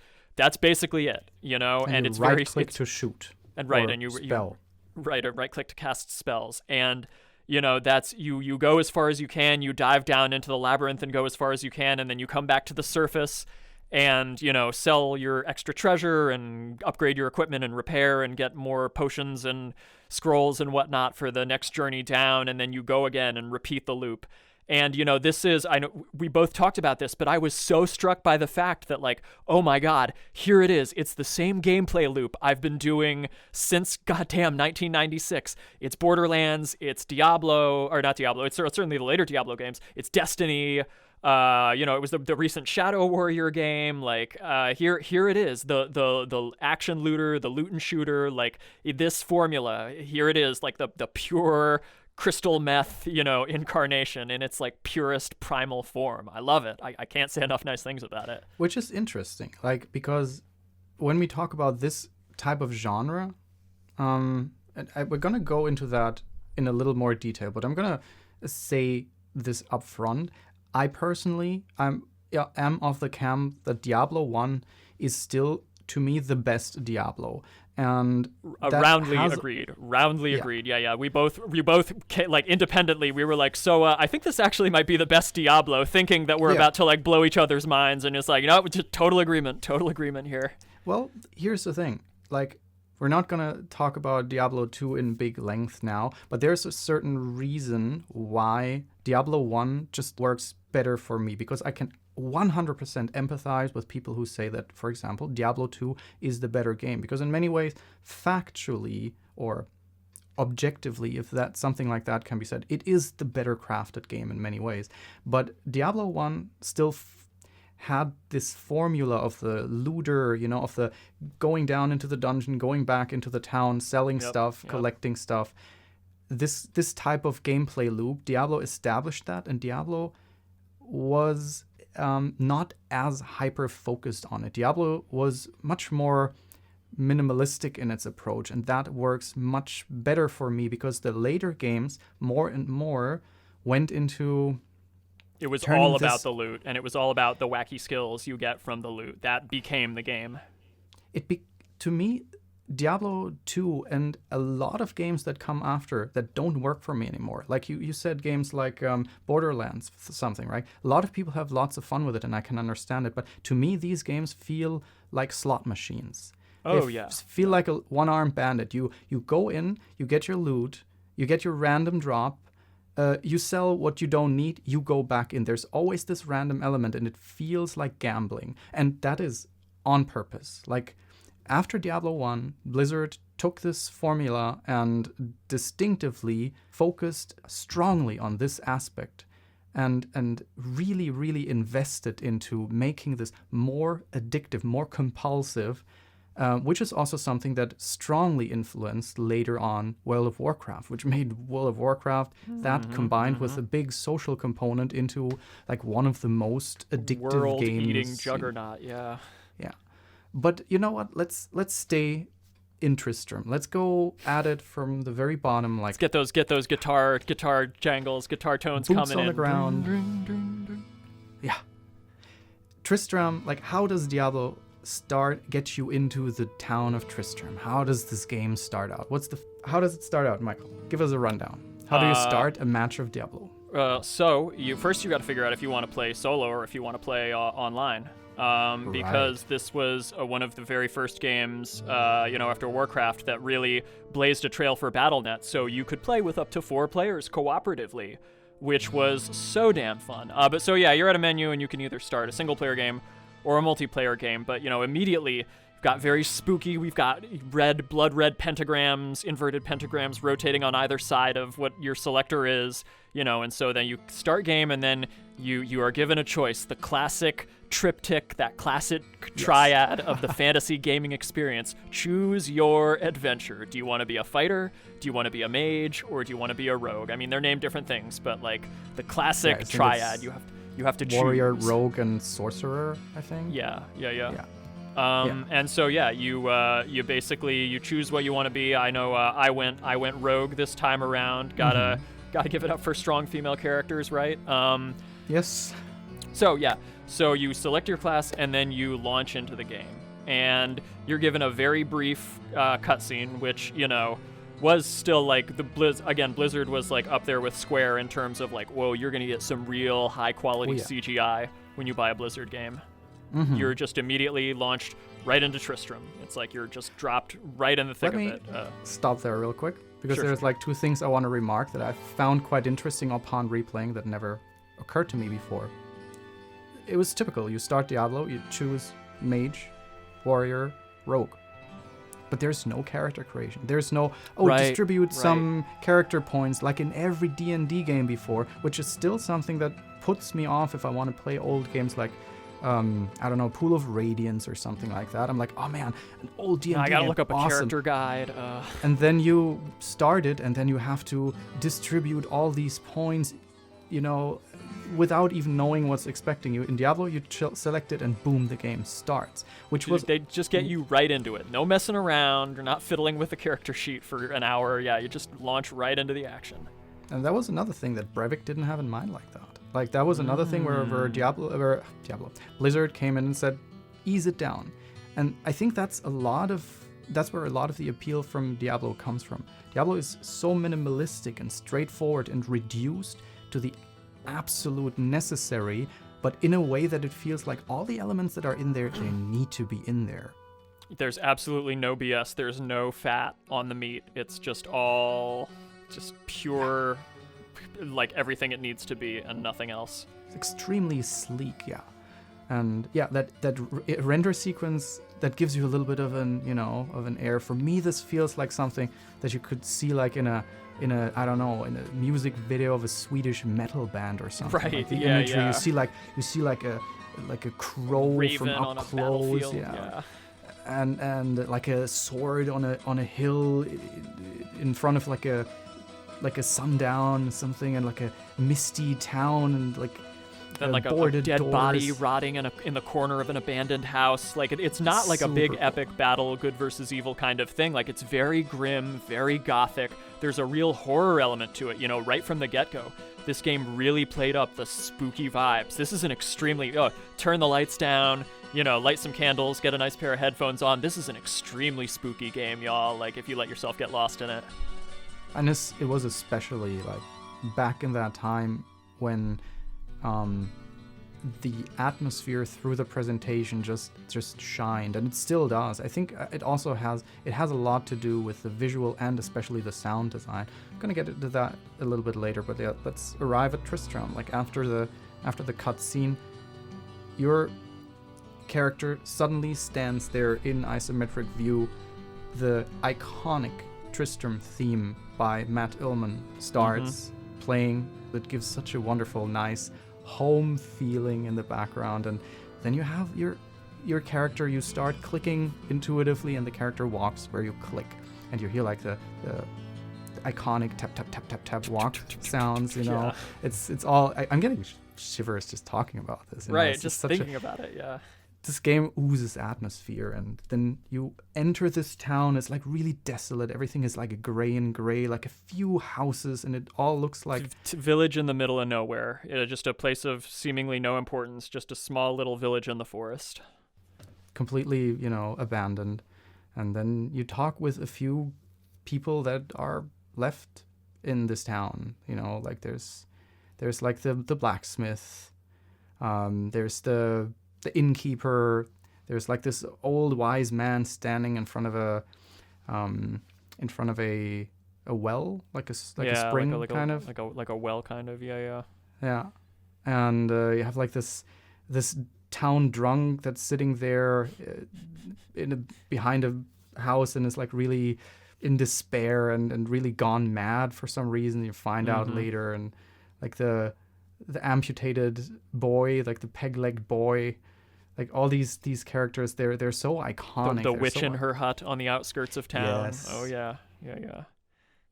Speaker 2: basically it, and it's
Speaker 1: right
Speaker 2: very
Speaker 1: click to shoot.
Speaker 2: And right,
Speaker 1: or
Speaker 2: and you
Speaker 1: spell.
Speaker 2: Or right click to cast spells. And that's you go as far as you can, you dive down into the labyrinth and go as far as you can, and then you come back to the surface and, sell your extra treasure and upgrade your equipment and repair and get more potions and scrolls and whatnot for the next journey down, and then you go again and repeat the loop. And, I know we both talked about this, but I was so struck by the fact that, like, oh my God, here it is. It's the same gameplay loop I've been doing since goddamn 1996. It's Borderlands, it's Diablo, or not Diablo, it's certainly the later Diablo games. It's Destiny. It was the recent Shadow Warrior game. Like, here it is. The action looter, the loot and shooter, like this formula. Here it is, like the pure crystal meth, incarnation in its like purest primal form. I love it. I can't say enough nice things about it.
Speaker 1: Which is interesting, like, because when we talk about this type of genre, we're gonna go into that in a little more detail, but I'm gonna say this up front. I personally am of the camp that Diablo 1 is still, to me, the best Diablo. And
Speaker 2: roundly agreed. Yeah. We both like independently. We were like, so I think this actually might be the best Diablo, thinking that we're about to like blow each other's minds, and it's like, just total agreement here.
Speaker 1: Well, here's the thing. Like, we're not gonna talk about Diablo 2 in big length now, but there's a certain reason why Diablo 1 just works better for me, because I can 100% empathize with people who say that, for example, Diablo 2 is the better game, because in many ways, factually or objectively, if that something like that can be said, it is the better crafted game in many ways. But Diablo 1 still had this formula of the looter, of the going down into the dungeon, going back into the town, selling stuff, collecting stuff. This type of gameplay loop, Diablo established that, and Diablo was not as hyper-focused on it. Diablo was much more minimalistic in its approach, and that works much better for me, because the later games, more and more, went into...
Speaker 2: It was all about the loot, and it was all about the wacky skills you get from the loot. That became the game.
Speaker 1: To me, Diablo 2 and a lot of games that come after that don't work for me anymore. Like you said, games like Borderlands, something, right? A lot of people have lots of fun with it, and I can understand it. But to me, these games feel like slot machines. Feel like a one-armed bandit. You go in, you get your loot, you get your random drop, you sell what you don't need, you go back in. There's always this random element, and it feels like gambling. And that is on purpose. Like, after Diablo 1, Blizzard took this formula and distinctively focused strongly on this aspect and really, really invested into making this more addictive, more compulsive, which is also something that strongly influenced later on World of Warcraft, which made World of Warcraft that combined with a big social component into like one of the most addictive games.
Speaker 2: World-eating juggernaut, yeah.
Speaker 1: Yeah. But you know what? Let's stay in Tristram. Let's go at it from the very bottom. Like,
Speaker 2: let's get those guitar jangles, guitar tones
Speaker 1: boots
Speaker 2: coming
Speaker 1: on
Speaker 2: in.
Speaker 1: the ground. Yeah. Tristram, like, how does Diablo get you into the town of Tristram? How does this game start out? How does it start out, Michael? Give us a rundown. How do you start a match of Diablo?
Speaker 2: So you got to figure out if you want to play solo or if you want to play online. Because this was one of the very first games, after Warcraft that really blazed a trail for BattleNet, so you could play with up to 4 players cooperatively. which was so damn fun. But so yeah, you're at a menu and you can either start a single player game or a multiplayer game, but immediately we've got very spooky. We've got blood red pentagrams, inverted pentagrams rotating on either side of what your selector is, and so then you start game and then you are given a choice, the classic triptych, that classic triad of the fantasy gaming experience. Choose your adventure. Do you want to be a fighter? Do you want to be a mage? Or do you want to be a rogue? I mean, they're named different things, but like the classic triad, you have to choose.
Speaker 1: Warrior, rogue, and sorcerer, I think.
Speaker 2: Yeah. And so you basically you choose what you want to be. I know I went rogue this time around. Gotta give it up for strong female characters, right?
Speaker 1: Yes.
Speaker 2: So you select your class and then you launch into the game, and you're given a very brief cutscene, which was still like Blizzard was like up there with Square in terms of like, whoa, you're gonna get some real high quality CGI when you buy a Blizzard game. You're just immediately launched right into Tristram. It's like you're just dropped right in the thick of it.
Speaker 1: Stop there real quick, because there's like two things I want to remark that I found quite interesting upon replaying that never occurred to me before. It was typical. You start Diablo, you choose mage, warrior, rogue. But there's no character creation. There's no, distribute some character points like in every D&D game before, which is still something that puts me off if I want to play old games like I don't know, Pool of Radiance or something like that. I'm like, oh man, an old D&D
Speaker 2: I gotta look up
Speaker 1: awesome.
Speaker 2: A character guide.
Speaker 1: And then you start it, and then you have to distribute all these points, without even knowing what's expecting you. In Diablo, you select it, and boom, the game starts.
Speaker 2: They just get you right into it. No messing around. You're not fiddling with the character sheet for an hour. Yeah, you just launch right into the action.
Speaker 1: And that was another thing that Breivik didn't have in mind like that. Like, that was another thing where Blizzard came in and said, ease it down. And I think that's where a lot of the appeal from Diablo comes from. Diablo is so minimalistic and straightforward and reduced to the absolute necessary, but in a way that it feels like all the elements that are in there, they need to be in there.
Speaker 2: There's absolutely no BS. There's no fat on the meat. It's just all pure, like everything it needs to be and nothing else.
Speaker 1: It's extremely sleek, yeah. And yeah, that render sequence that gives you a little bit of an air. For me, this feels like something that you could see like in a music video of a Swedish metal band or something.
Speaker 2: Right.
Speaker 1: Like the imagery, you see like a crow
Speaker 2: Raven
Speaker 1: from
Speaker 2: on
Speaker 1: up
Speaker 2: a
Speaker 1: close,
Speaker 2: yeah.
Speaker 1: And like a sword on a hill in front of like a sundown something, and like a misty town, and like
Speaker 2: then like a dead
Speaker 1: doors.
Speaker 2: body rotting in the corner of an abandoned house. Like it's not like a big epic battle, good versus evil kind of thing. Like it's very grim, very gothic. There's a real horror element to it, right from the get-go. This game really played up the spooky vibes. This is an extremely turn the lights down, light some candles, get a nice pair of headphones on. This is an extremely spooky game, y'all. Like if you let yourself get lost in it.
Speaker 1: And it was especially like back in that time when the atmosphere through the presentation just shined, and it still does. I think it has a lot to do with the visual and especially the sound design. I'm gonna get into that a little bit later, but yeah, let's arrive at Tristram. Like after the cutscene, your character suddenly stands there in isometric view. The iconic Tristram theme by Matt Ullman starts playing. That gives such a wonderful, nice home feeling in the background, and then you have your character. You start clicking intuitively, and the character walks where you click, and you hear like the iconic tap tap tap tap tap walk sounds.
Speaker 2: Yeah.
Speaker 1: It's all. I'm getting shivers just talking about this.
Speaker 2: Right, just thinking about it. Yeah.
Speaker 1: This game oozes atmosphere, and then you enter this town. It's like really desolate. Everything is like gray and gray, like a few houses, and it all looks like
Speaker 2: village in the middle of nowhere. Just a place of seemingly no importance, just a small little village in the forest.
Speaker 1: Completely, abandoned. And then you talk with a few people that are left in this town. Like there's like the blacksmith. There's the innkeeper. There's like this old wise man standing in front of a a well, like a
Speaker 2: yeah,
Speaker 1: spring
Speaker 2: like a
Speaker 1: kind of.
Speaker 2: like a well kind of. Yeah.
Speaker 1: Yeah, and you have like this town drunk that's sitting there behind a house and is like really in despair and really gone mad for some reason. You find out later, and like the amputated boy, like the peg-legged boy, like all these characters, they're so iconic.
Speaker 2: The witch in her hut on the outskirts of town.
Speaker 1: Yes.
Speaker 2: Oh yeah.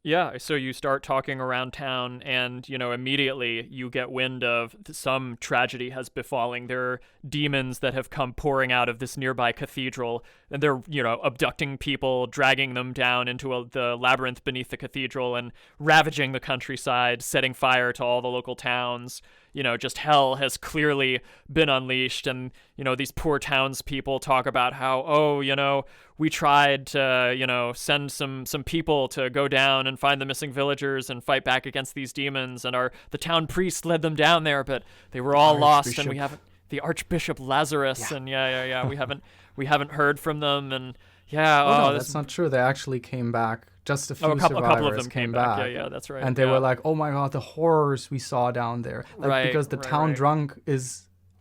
Speaker 2: Yeah, so you start talking around town, and, immediately you get wind of some tragedy has befalling. There are demons that have come pouring out of this nearby cathedral, and they're, abducting people, dragging them down into the labyrinth beneath the cathedral, and ravaging the countryside, setting fire to all the local towns. Just hell has clearly been unleashed, and, these poor townspeople talk about how, we tried to, send some people to go down and find the missing villagers and fight back against these demons, and the town priest led them down there, but they were all lost, and we haven't, the Archbishop Lazarus, and we haven't heard from them, and
Speaker 1: no, that's not true. They actually came back. Just a few survivors
Speaker 2: a couple of them came back. Yeah, that's right.
Speaker 1: And they were like, "Oh my god, the horrors we saw down there!" Because the town drunk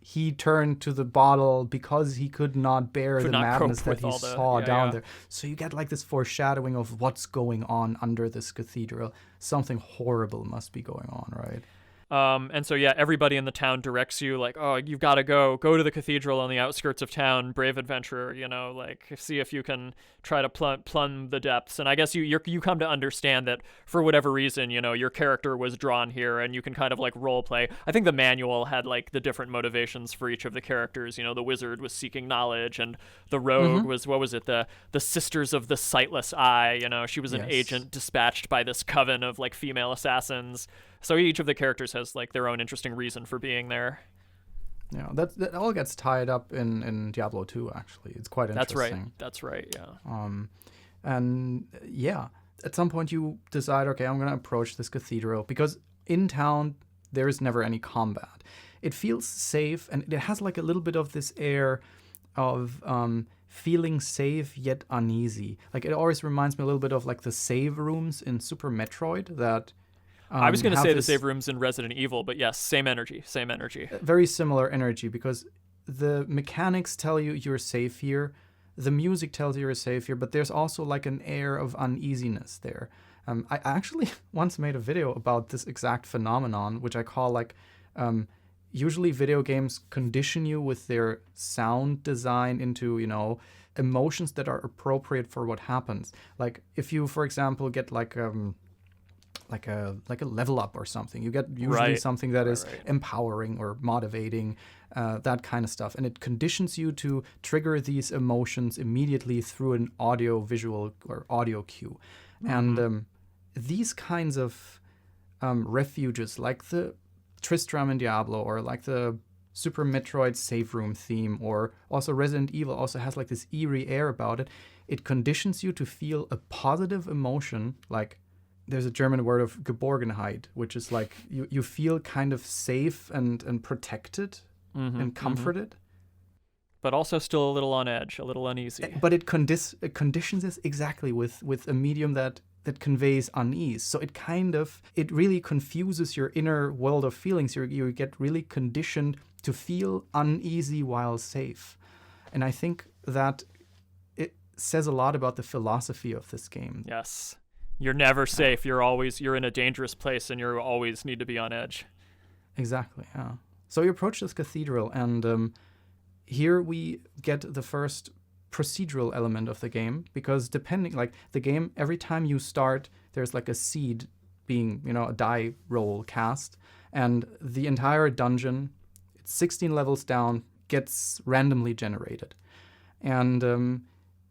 Speaker 1: he turned to the bottle because he could not bear the madness that he saw down there. So you get like this foreshadowing of what's going on under this cathedral. Something horrible must be going on, right?
Speaker 2: And so, everybody in the town directs you, like, oh, you've got to go to the cathedral on the outskirts of town, brave adventurer, like, see if you can try to plumb the depths. And I guess you come to understand that for whatever reason, your character was drawn here, and you can kind of, like, role play. I think the manual had, like, the different motivations for each of the characters. The wizard was seeking knowledge, and the rogue was, what was it, the Sisters of the Sightless Eye, she was an agent dispatched by this coven of, like, female assassins. So each of the characters has like their own interesting reason for being there.
Speaker 1: Yeah, that all gets tied up in Diablo 2. Actually, it's quite interesting.
Speaker 2: That's right. Yeah.
Speaker 1: And at some point you decide, okay, I'm gonna approach this cathedral because in town there is never any combat. It feels safe, and it has like a little bit of this air of feeling safe yet uneasy. Like it always reminds me a little bit of like the save rooms in Super Metroid that.
Speaker 2: I was going to say the save rooms in Resident Evil, but yes, same energy.
Speaker 1: Very similar energy because the mechanics tell you you're safe here, the music tells you you're safe here, but there's also like an air of uneasiness there. I actually once made a video about this exact phenomenon, which I call like, usually video games condition you with their sound design into, emotions that are appropriate for what happens. Like if you, for example, get like a level up or something. You get usually something that is empowering or motivating, that kind of stuff. And it conditions you to trigger these emotions immediately through an audio, visual, or audio cue. And these kinds of refuges, like the Tristram in Diablo, or like the Super Metroid save room theme, or also Resident Evil also has like this eerie air about it. It conditions you to feel a positive emotion, like there's a German word of Geborgenheit, which is like you feel kind of safe and protected and comforted.
Speaker 2: But also still a little on edge, a little uneasy.
Speaker 1: But it conditions us exactly with a medium that conveys unease. So it really confuses your inner world of feelings. You get really conditioned to feel uneasy while safe. And I think that it says a lot about the philosophy of this game.
Speaker 2: Yes. You're never safe. You're in a dangerous place, and you always need to be on edge.
Speaker 1: Exactly, yeah. So you approach this cathedral, and here we get the first procedural element of the game, because the game, every time you start, there's like a seed being, a die roll cast, and the entire dungeon, it's 16 levels down, gets randomly generated. And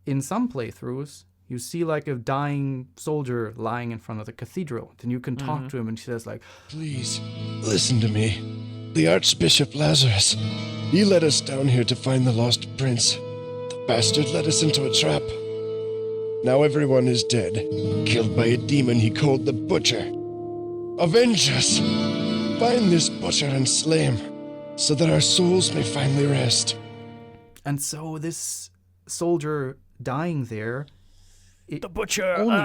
Speaker 1: in some playthroughs, you see like a dying soldier lying in front of the cathedral. Then you can talk to him, and he says like,
Speaker 3: "Please, listen to me. The Archbishop Lazarus, he led us down here to find the lost prince. The bastard led us into a trap. Now everyone is dead, killed by a demon he called the Butcher. Avenge us! Find this Butcher and slay him, so that our souls may finally rest."
Speaker 1: And so this soldier dying there
Speaker 2: The Butcher.
Speaker 1: Only,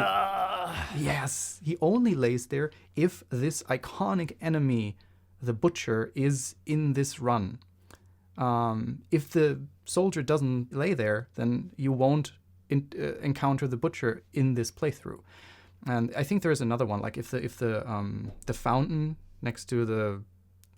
Speaker 1: yes, he only lays there if this iconic enemy, the Butcher, is in this run. If the soldier doesn't lay there, then you won't encounter the Butcher in this playthrough. And I think there's another one, like if the fountain next to the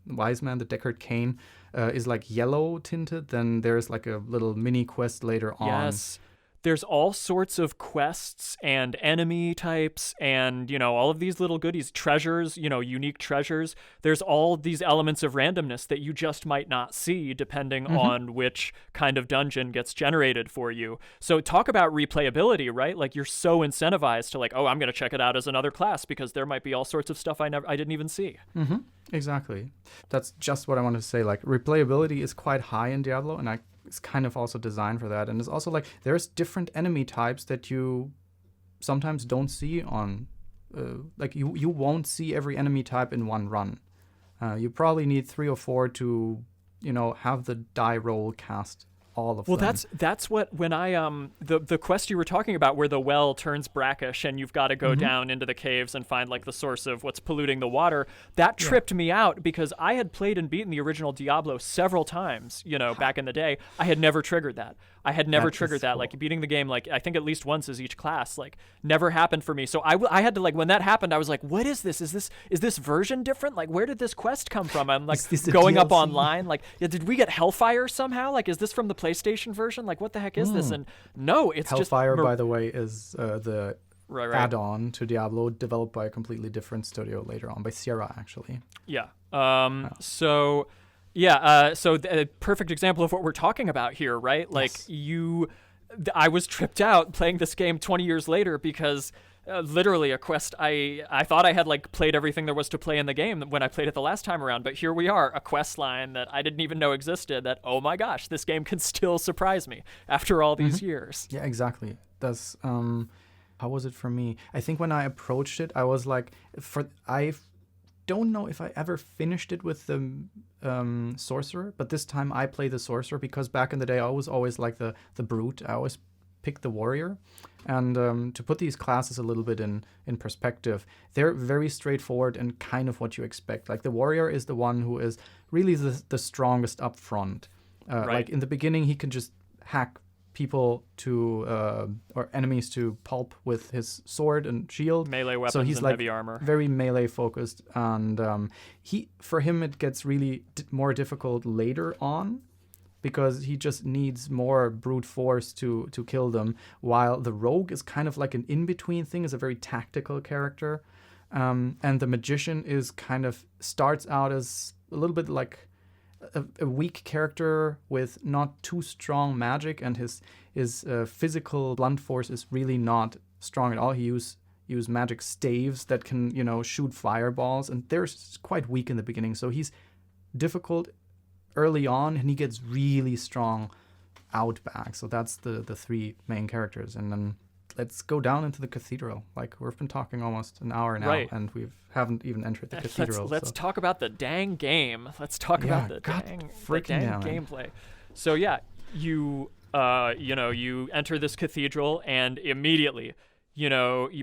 Speaker 1: wise man, the Deckard Cain, is like yellow tinted, then there's like a little mini quest later on.
Speaker 2: Yes. There's all sorts of quests and enemy types and, all of these little goodies, treasures, unique treasures. There's all these elements of randomness that you just might not see depending on which kind of dungeon gets generated for you. So talk about replayability, right? Like you're so incentivized to like, oh, I'm going to check it out as another class because there might be all sorts of stuff I didn't even see.
Speaker 1: Mm-hmm. Exactly. That's just what I wanted to say. Like replayability is quite high in Diablo, and it's kind of also designed for that. And it's also like there's different enemy types that you sometimes don't see on like you won't see every enemy type in one run. You probably need 3 or 4 to have the die roll cast all of them.
Speaker 2: Well, that's what when I the quest you were talking about where the well turns brackish and you've got to go down into the caves and find like the source of what's polluting the water. That tripped me out because I had played and beaten the original Diablo several times, back in the day. I had never triggered that. I had never triggered that. Cool. Like beating the game, like I think at least once as each class, like never happened for me. So I had to like when that happened, I was like, what is this? Is this version different? Like where did this quest come from? I'm like going up online. Like did we get Hellfire somehow? Like is this from the PlayStation version? Like what the heck is this? And no, it's
Speaker 1: Hellfire,
Speaker 2: just
Speaker 1: by the way, is the
Speaker 2: right.
Speaker 1: add-on to Diablo developed by a completely different studio later on, by Sierra actually.
Speaker 2: Yeah. So. Yeah, so a perfect example of what we're talking about here, right? Like I was tripped out playing this game 20 years later because literally a quest I thought I had like played everything there was to play in the game when I played it the last time around, but here we are, a quest line that I didn't even know existed that, oh my gosh, this game can still surprise me after all these years.
Speaker 1: Yeah, exactly. That's how was it for me? I think when I approached it, I was like, I don't know if I ever finished it with the sorcerer, but this time I play the sorcerer because back in the day I was always like the brute. I always picked the warrior. And to put these classes a little bit in perspective, they're very straightforward and kind of what you expect. Like the warrior is the one who is really the strongest up front.
Speaker 2: Right.
Speaker 1: Like in the beginning he can just hack people to or enemies to pulp with his sword and shield,
Speaker 2: melee weapons,
Speaker 1: so he's
Speaker 2: and
Speaker 1: like
Speaker 2: heavy armor,
Speaker 1: very melee focused, and for him it gets really more difficult later on because he just needs more brute force to kill them, while the rogue is kind of like an in-between thing, is a very tactical character, and the magician is kind of starts out as a little bit like a weak character with not too strong magic, and his physical blunt force is really not strong at all. He use magic staves that can shoot fireballs, and they're quite weak in the beginning. So he's difficult early on, and he gets really strong out back. So that's the 3 main characters, and then let's go down into the cathedral. Like we've been talking almost an hour now,
Speaker 2: right,
Speaker 1: and we haven't even entered the cathedral.
Speaker 2: Let's talk about the dang game. Let's talk about the dang gameplay. So yeah, you enter this cathedral, and immediately,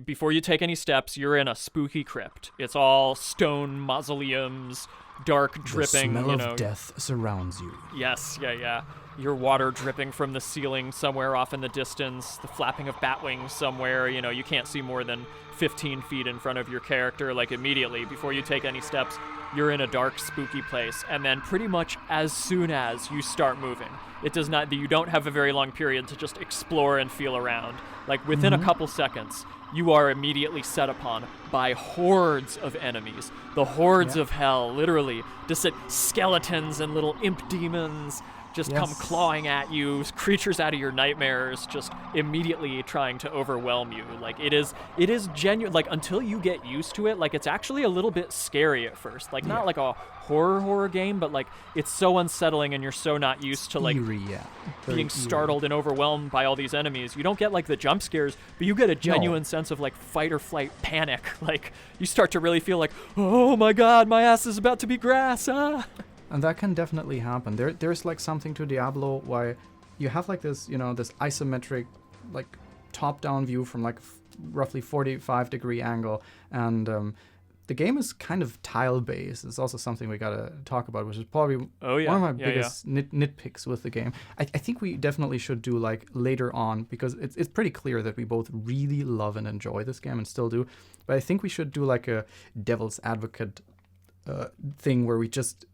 Speaker 2: before you take any steps, you're in a spooky crypt. It's all stone mausoleums, dark dripping.
Speaker 1: The smell of death surrounds you.
Speaker 2: Yes, yeah. Your water dripping from the ceiling somewhere off in the distance, the flapping of bat wings somewhere, you can't see more than 15 feet in front of your character. Like immediately, before you take any steps, you're in a dark, spooky place. And then pretty much as soon as you start moving, you don't have a very long period to just explore and feel around. Like within a couple seconds, you are immediately set upon by hordes of enemies. The hordes of hell, literally. Just skeletons and little imp demons just come clawing at you, creatures out of your nightmares, just immediately trying to overwhelm you. Like it is genuine. Like until you get used to it, like it's actually a little bit scary at first. Like not like a horror game, but like it's so unsettling, and you're so not used to like being startled and overwhelmed by all these enemies. You don't get like the jump scares, but you get a genuine sense of like fight or flight panic. Like you start to really feel like, oh my god, my ass is about to be grass.
Speaker 1: And that can definitely happen. There's like something to Diablo why you have like this, this isometric like top-down view from like roughly 45-degree angle, and the game is kind of tile-based. It's also something we gotta talk about, which is probably one of my biggest nitpicks with the game. I think we definitely should do like later on, because it's pretty clear that we both really love and enjoy this game and still do. But I think we should do like a devil's advocate thing where we just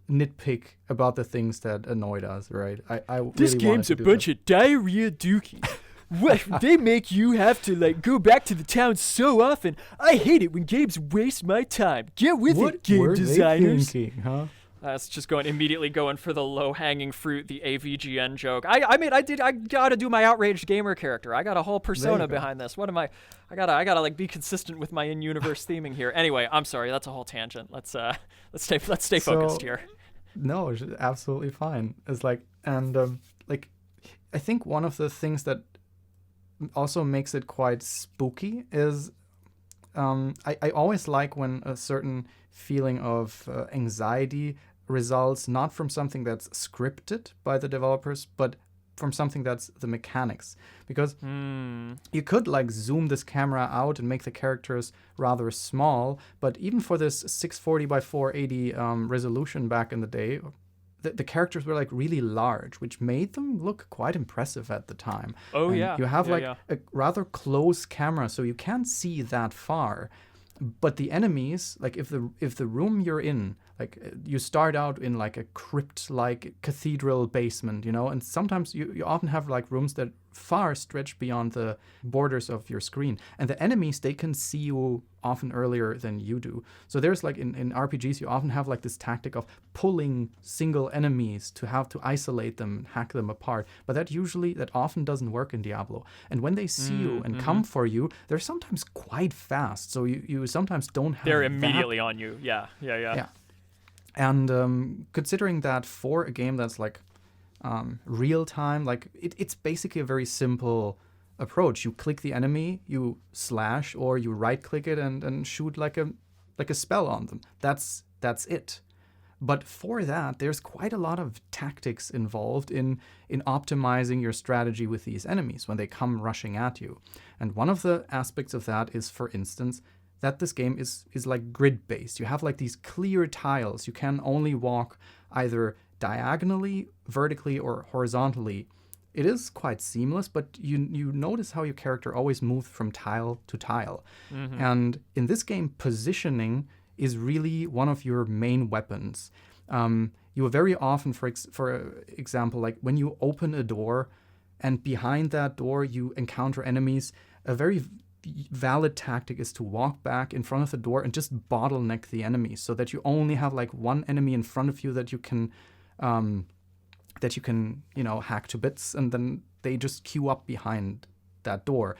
Speaker 1: nitpick about the things that annoyed us, right?
Speaker 2: This
Speaker 1: really
Speaker 2: game's a bunch of diarrhea dookie. What? They make you have to like go back to the town so often. I hate it when games waste my time. Get with it, game designers.
Speaker 1: They thinking, huh?
Speaker 2: That's just immediately going for the low-hanging fruit, the AVGN joke. I gotta do my outraged gamer character. I got a whole persona behind this. What am I gotta like be consistent with my in-universe theming here. Anyway, I'm sorry, that's a whole tangent. Let's stay focused here.
Speaker 1: No, it's absolutely fine. It's like, and like, I think one of the things that also makes it quite spooky is I always like when a certain feeling of anxiety results not from something that's scripted by the developers, but from something that's the mechanics. Because you could like zoom this camera out and make the characters rather small, but even for this 640 by 480 resolution back in the day, the characters were like really large, which made them look quite impressive at the time.
Speaker 2: Oh,
Speaker 1: and
Speaker 2: yeah.
Speaker 1: You have a rather close camera, so you can't see that far. But the enemies, like if the room you're in, like you start out in like a crypt-like cathedral basement, you know, and sometimes you often have like rooms that far stretch beyond the borders of your screen. And the enemies, they can see you often earlier than you do. So there's like in RPGs, you often have like this tactic of pulling single enemies to have to isolate them, hack them apart. But that often doesn't work in Diablo. And when they see you and come for you, they're sometimes quite fast. So you sometimes don't have
Speaker 2: They're immediately on you. Yeah.
Speaker 1: And considering that for a game that's like real time, like it's basically a very simple approach. You click the enemy, you slash, or you right click it and shoot like a spell on them. That's it. But for that, there's quite a lot of tactics involved in optimizing your strategy with these enemies when they come rushing at you. And one of the aspects of that is, for instance, that this game is like grid-based. You have like these clear tiles. You can only walk either diagonally, vertically, or horizontally. It is quite seamless, but you notice how your character always moves from tile to tile. Mm-hmm. And in this game, positioning is really one of your main weapons. You very often, for example, like when you open a door and behind that door you encounter enemies, a very valid tactic is to walk back in front of the door and just bottleneck the enemy so that you only have like one enemy in front of you that you can hack to bits, and then they just queue up behind that door.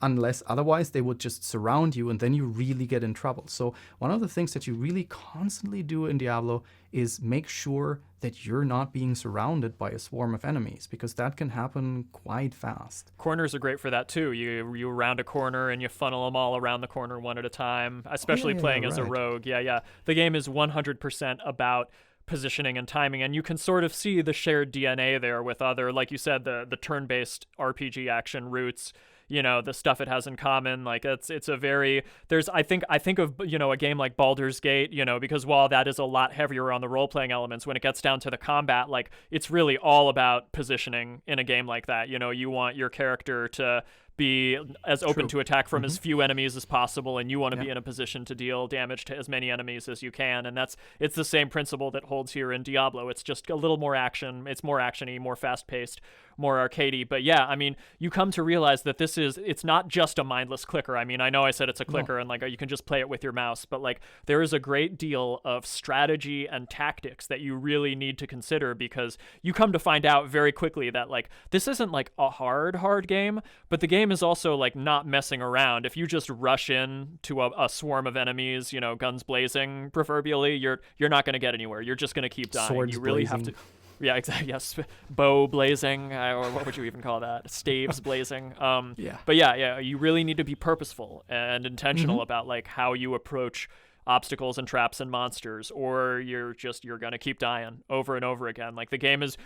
Speaker 1: Unless otherwise they would just surround you, and then you really get in trouble. So one of the things that you really constantly do in Diablo is make sure that you're not being surrounded by a swarm of enemies, because that can happen quite fast.
Speaker 2: Corners are great for that too. You round a corner and you funnel them all around the corner one at a time, especially playing as a rogue. Yeah. The game is 100% about positioning and timing, and you can sort of see the shared DNA there with other, like you said, the turn-based RPG action roots. You know, the stuff it has in common, like it's a very, I think of, you know, a game like Baldur's Gate, you know, because while that is a lot heavier on the role-playing elements, when it gets down to the combat, like it's really all about positioning in a game like that. You know, you want your character to be as open to attack from as few enemies as possible, and you want to be in a position to deal damage to as many enemies as you can. And it's the same principle that holds here in Diablo. It's just a little more action. It's more actiony, more fast-paced, more arcadey. But yeah, I mean, you come to realize that it's not just a mindless clicker. I mean, I know I said it's a clicker and like you can just play it with your mouse, but like there is a great deal of strategy and tactics that you really need to consider, because you come to find out very quickly that like this isn't like a hard game, but the game is also like not messing around. If you just rush in to a swarm of enemies, you know, guns blazing preferably, you're not going to get anywhere. You're just going to keep dying.
Speaker 1: Swords
Speaker 2: you really
Speaker 1: blazing.
Speaker 2: have to. Yeah, exactly. Yes, bow blazing, or what would you even call that? Staves blazing. But yeah, you really need to be purposeful and intentional about like how you approach obstacles and traps and monsters, or you're gonna keep dying over and over again. Like the game is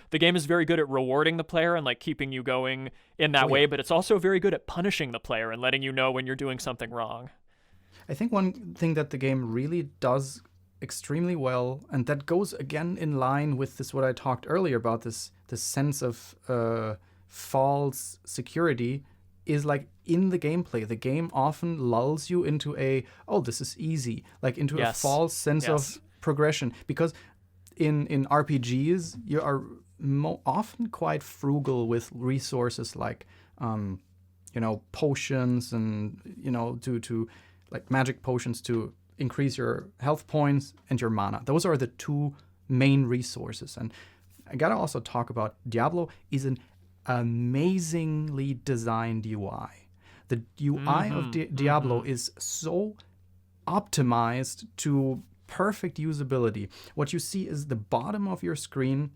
Speaker 2: very good at rewarding the player and like keeping you going in that way, but it's also very good at punishing the player and letting you know when you're doing something wrong.
Speaker 1: I think one thing that the game really does extremely well, and that goes again in line with this what I talked earlier about, this sense of false security, is like in the gameplay. The game often lulls you into this is easy, like into a false sense of progression, because in RPGs you are often quite frugal with resources like potions and to like magic potions to increase your health points and your mana. Those are the two main resources. And I gotta also talk about Diablo is an amazingly designed UI. The UI of Diablo is so optimized to perfect usability. What you see is the bottom of your screen.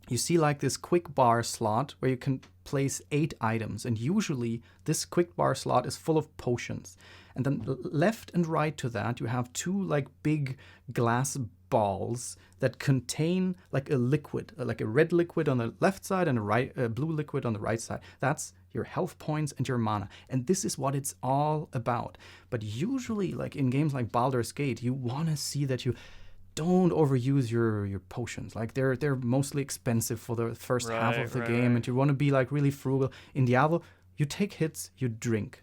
Speaker 1: You see like this quick bar slot where you can place 8 items, and usually this quick bar slot is full of potions. And then left and right to that, you have 2 like big glass balls that contain like a liquid, like a red liquid on the left side and a blue liquid on the right side. That's your health points and your mana. And this is what it's all about. But usually, like in games like Baldur's Gate, you want to see that you don't overuse your potions. Like they're mostly expensive for the first half of the game, and you want to be like really frugal. In Diablo, you take hits, you drink.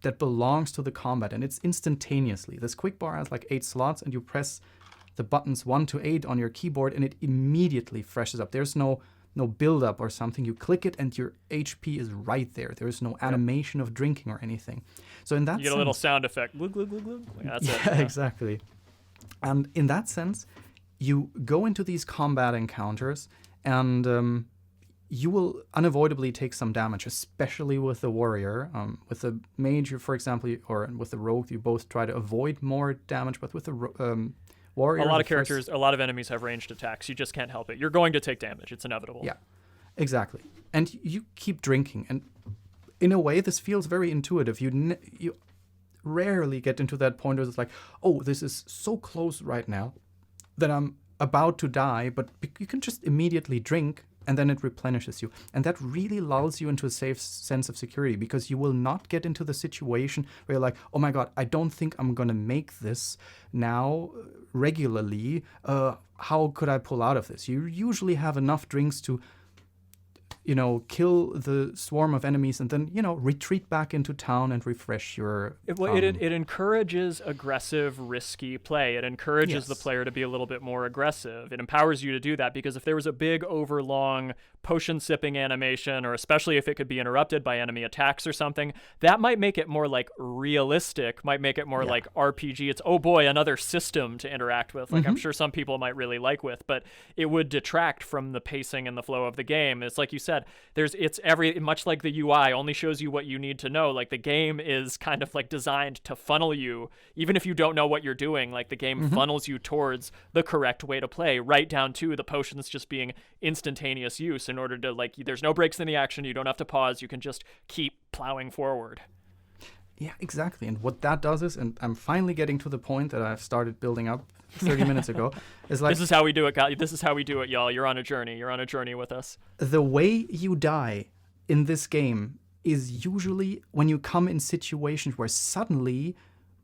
Speaker 1: That belongs to the combat, and it's instantaneously. This quick bar has like 8 slots, and you press the buttons 1 to 8 on your keyboard, and it immediately freshes up. There's no build up or something. You click it, and your HP is right there. There's no animation of drinking or anything. So in that
Speaker 2: you get a little sound effect. Glug, glug, glug, glug. That's it.
Speaker 1: Yeah, exactly. And in that sense, you go into these combat encounters, and you will unavoidably take some damage, especially with the warrior. With the mage, for example, or with the rogue, you both try to avoid more damage, but with the warrior...
Speaker 2: A lot of enemies have ranged attacks. You just can't help it. You're going to take damage. It's inevitable.
Speaker 1: Yeah, exactly. And you keep drinking, and in a way, this feels very intuitive. You rarely get into that point where it's like, oh, this is so close right now that I'm about to die, but you can just immediately drink, and then it replenishes you. And that really lulls you into a safe sense of security, because you will not get into the situation where you're like, oh my god, I don't think I'm going to make this now regularly. How could I pull out of this? You usually have enough drinks to kill the swarm of enemies and then, retreat back into town and refresh your...
Speaker 2: It encourages aggressive, risky play. It encourages the player to be a little bit more aggressive. It empowers you to do that, because if there was a big, overlong potion sipping animation, or especially if it could be interrupted by enemy attacks or something, that might make it more like realistic, might make it more like RPG. It's, oh boy, another system to interact with. Like I'm sure some people might really like with, but it would detract from the pacing and the flow of the game. It's like you said, much like the UI only shows you what you need to know. Like the game is kind of like designed to funnel you, even if you don't know what you're doing. Like the game funnels you towards the correct way to play, right down to the potions just being instantaneous use, in order to, like, there's no breaks in the action. You don't have to pause. You can just keep plowing forward.
Speaker 1: Yeah, exactly. And what that does is, and I'm finally getting to the point that I've started building up 30 minutes ago, is like...
Speaker 2: This is how we do it, guys. This is how we do it, y'all. You're on a journey. You're on a journey with us.
Speaker 1: The way you die in this game is usually when you come in situations where suddenly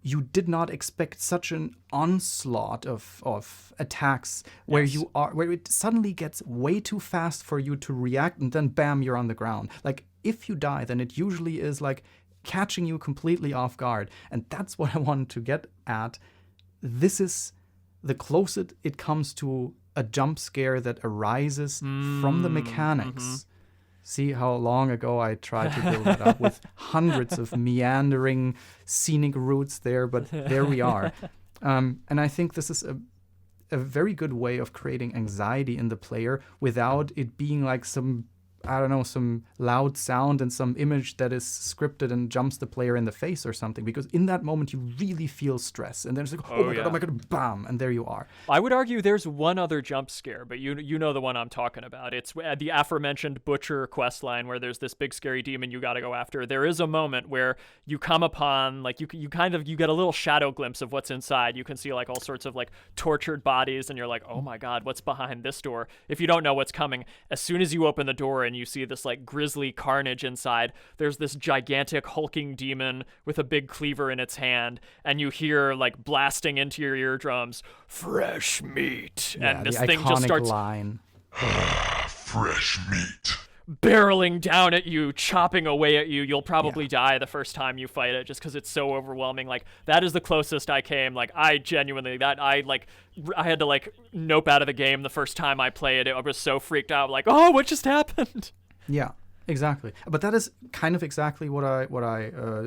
Speaker 1: you did not expect such an onslaught of attacks, where it suddenly gets way too fast for you to react, and then bam, you're on the ground. Like, if you die, then it usually is like catching you completely off guard. And that's what I wanted to get at. This is the closest it comes to a jump scare that arises from the mechanics. See how long ago I tried to build that up with hundreds of meandering scenic routes there, but there we are. And I think this is a very good way of creating anxiety in the player without it being like some I don't know, some loud sound and some image that is scripted and jumps the player in the face or something, because in that moment you really feel stress, and then it's like, oh my god, bam, and there you are.
Speaker 2: I would argue there's one other jump scare, but you know the one I'm talking about. It's the aforementioned Butcher questline where there's this big scary demon you got to go after. There is a moment where you come upon, like, you get a little shadow glimpse of what's inside. You can see like all sorts of like tortured bodies, and you're like, oh my god, what's behind this door? If you don't know what's coming, as soon as you open the door and you see this like grisly carnage inside, there's this gigantic hulking demon with a big cleaver in its hand, and you hear like blasting into your eardrums, fresh meat.
Speaker 1: Yeah,
Speaker 2: and this
Speaker 1: the
Speaker 2: thing just
Speaker 1: iconic
Speaker 2: starts
Speaker 1: line.
Speaker 3: Fresh meat.
Speaker 2: barreling down at you, chopping away at you. You'll probably die the first time you fight it just because it's so overwhelming. Like, that is the closest I came. Like, I genuinely, I had to like nope out of the game the first time I played it. I was so freaked out, like, oh, what just happened?
Speaker 1: Yeah, exactly. But that is kind of exactly what I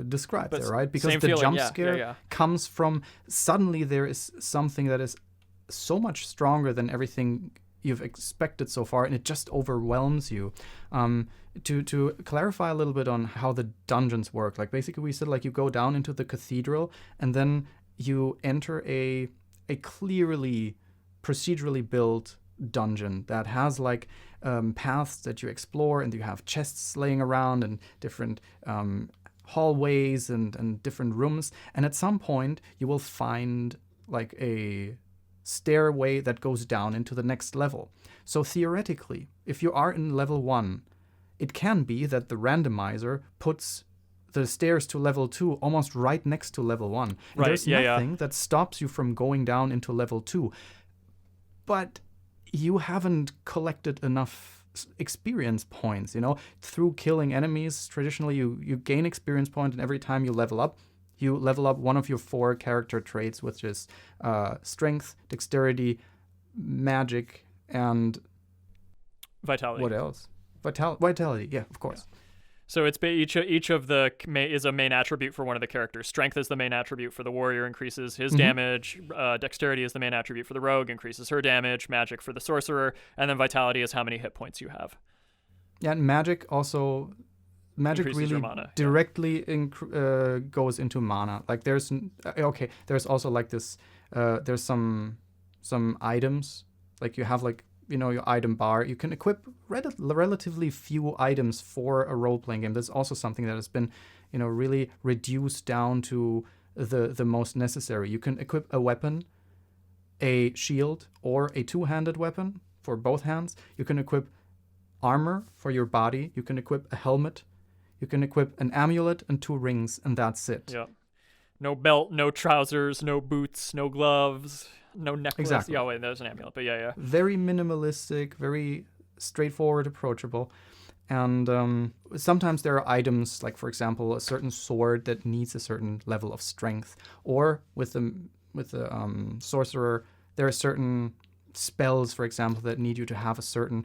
Speaker 1: described there, right? Because the
Speaker 2: feeling,
Speaker 1: jump scare comes from suddenly there is something that is so much stronger than everything you've expected so far, and it just overwhelms you. To clarify a little bit on how the dungeons work, like basically we said, like, you go down into the cathedral and then you enter a clearly procedurally built dungeon that has like paths that you explore, and you have chests laying around and different hallways and different rooms, and at some point you will find like a stairway that goes down into the next level. So theoretically, if you are in level 1, it can be that the randomizer puts the stairs to level 2 almost right next to level 1. And
Speaker 2: right,
Speaker 1: there's nothing that stops you from going down into level 2. But you haven't collected enough experience points, you know? Through killing enemies, traditionally you gain experience points, and every time you level up one of your 4 character traits, which is strength, dexterity, magic, and
Speaker 2: vitality.
Speaker 1: What else? Vitality, yeah, of course.
Speaker 2: Yeah. So it's each of the is a main attribute for one of the characters. Strength is the main attribute for the warrior, increases his damage. Dexterity is the main attribute for the rogue, increases her damage. Magic for the sorcerer, and then vitality is how many hit points you have.
Speaker 1: Yeah, and magic
Speaker 2: increases
Speaker 1: really
Speaker 2: mana,
Speaker 1: directly goes into mana. Like there's also like this. There's some items, like you have like, you know, your item bar. You can equip relatively few items for a role-playing game. That's also something that has been, you know, really reduced down to the most necessary. You can equip a weapon, a shield, or a 2-handed weapon for both hands. You can equip armor for your body. You can equip a helmet. You can equip an amulet and 2 rings, and that's it.
Speaker 2: Yeah. No belt, no trousers, no boots, no gloves, no necklace.
Speaker 1: Exactly.
Speaker 2: Yeah, wait, there's an amulet, but yeah.
Speaker 1: Very minimalistic, very straightforward, approachable. And sometimes there are items, like, for example, a certain sword that needs a certain level of strength. Or with the sorcerer, there are certain spells, for example, that need you to have a certain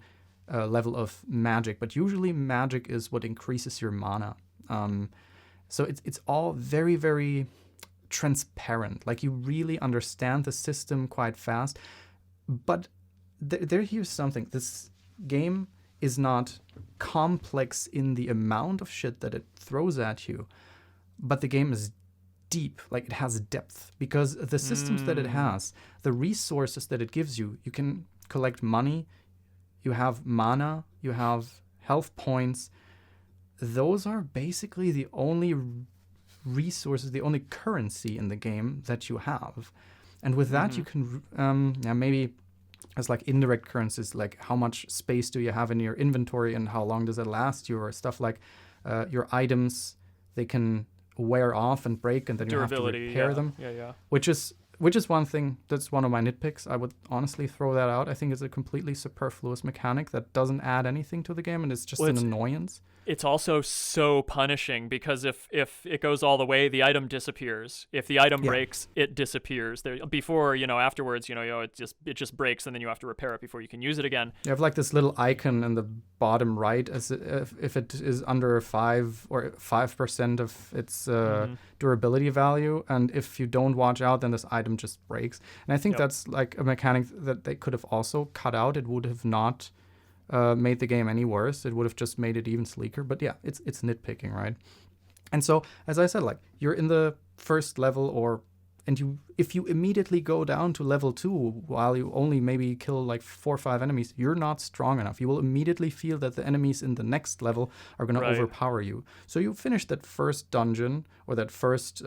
Speaker 1: level of magic, but usually magic is what increases your mana. So it's all very, very transparent. Like, you really understand the system quite fast. But here's something. This game is not complex in the amount of shit that it throws at you, but the game is deep. Like, it has depth, because the systems that it has, the resources that it gives you, you can collect money, you have mana, you have health points. Those are basically the only resources, the only currency in the game that you have. And with that, you can, maybe as like indirect currencies, like how much space do you have in your inventory and how long does it last you, or stuff like your items, they can wear off and break, and then you have to repair them.
Speaker 2: Yeah.
Speaker 1: Which is one thing that's one of my nitpicks. I would honestly throw that out. I think it's a completely superfluous mechanic that doesn't add anything to the game, and it's just an annoyance.
Speaker 2: It's also so punishing, because if it goes all the way, the item disappears. If the item breaks, it disappears. Before, afterwards, it just breaks, and then you have to repair it before you can use it again.
Speaker 1: You have like this little icon in the bottom right, as if it is under 5% of its durability value, and if you don't watch out, then this item just breaks. And I think that's like a mechanic that they could have also cut out. It would have not made the game any worse. It would have just made it even sleeker. But yeah, it's nitpicking, right? And so, as I said, like, you're in the first level, if you immediately go down to level 2 while you only maybe kill like 4 or 5 enemies, you're not strong enough. You will immediately feel that the enemies in the next level are going to overpower you. So you finish that first dungeon or that first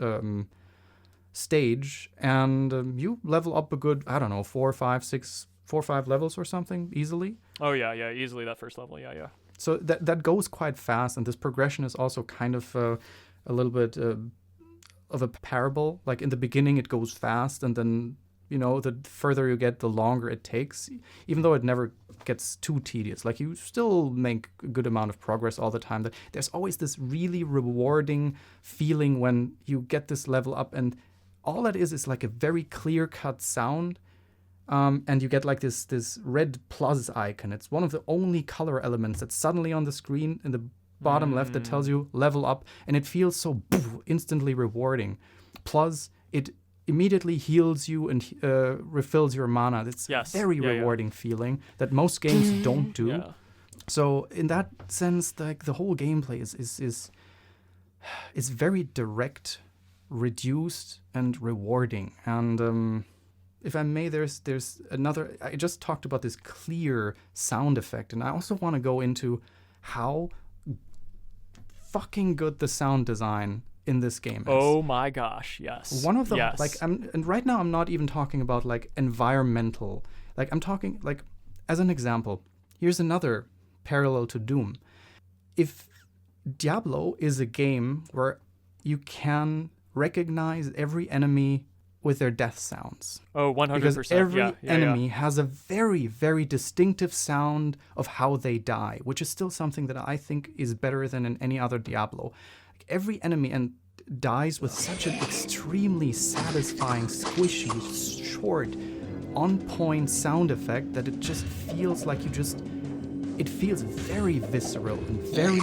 Speaker 1: stage, and you level up a good, I don't know, 4 or 5 levels or something easily.
Speaker 2: Oh yeah, easily that first level. Yeah.
Speaker 1: So that goes quite fast, and this progression is also kind of a little bit of a parable. Like in the beginning it goes fast, and then, you know, the further you get, the longer it takes, even though it never gets too tedious. Like, you still make a good amount of progress all the time. That there's always this really rewarding feeling when you get this level up, and all that is like a very clear-cut sound. And you get like this red plus icon. It's one of the only color elements that's suddenly on the screen in the bottom left that tells you level up, and it feels so instantly rewarding. Plus, it immediately heals you and refills your mana. It's a very rewarding feeling that most games don't do. Yeah. So in that sense, like, the whole gameplay is very direct, reduced, and rewarding. And if I may, there's another. I just talked about this clear sound effect, and I also want to go into how fucking good the sound design in this game is.
Speaker 2: Oh my gosh, yes.
Speaker 1: One of them, and right now I'm not even talking about like environmental. Like, I'm talking, like, as an example, here's another parallel to Doom. If Diablo is a game where you can recognize every enemy with their death sounds.
Speaker 2: Oh, 100%.
Speaker 1: Because every enemy has a very, very distinctive sound of how they die, which is still something that I think is better than in any other Diablo. Like, every enemy dies with such an extremely satisfying, squishy, short, on-point sound effect that it just feels like it feels very visceral and very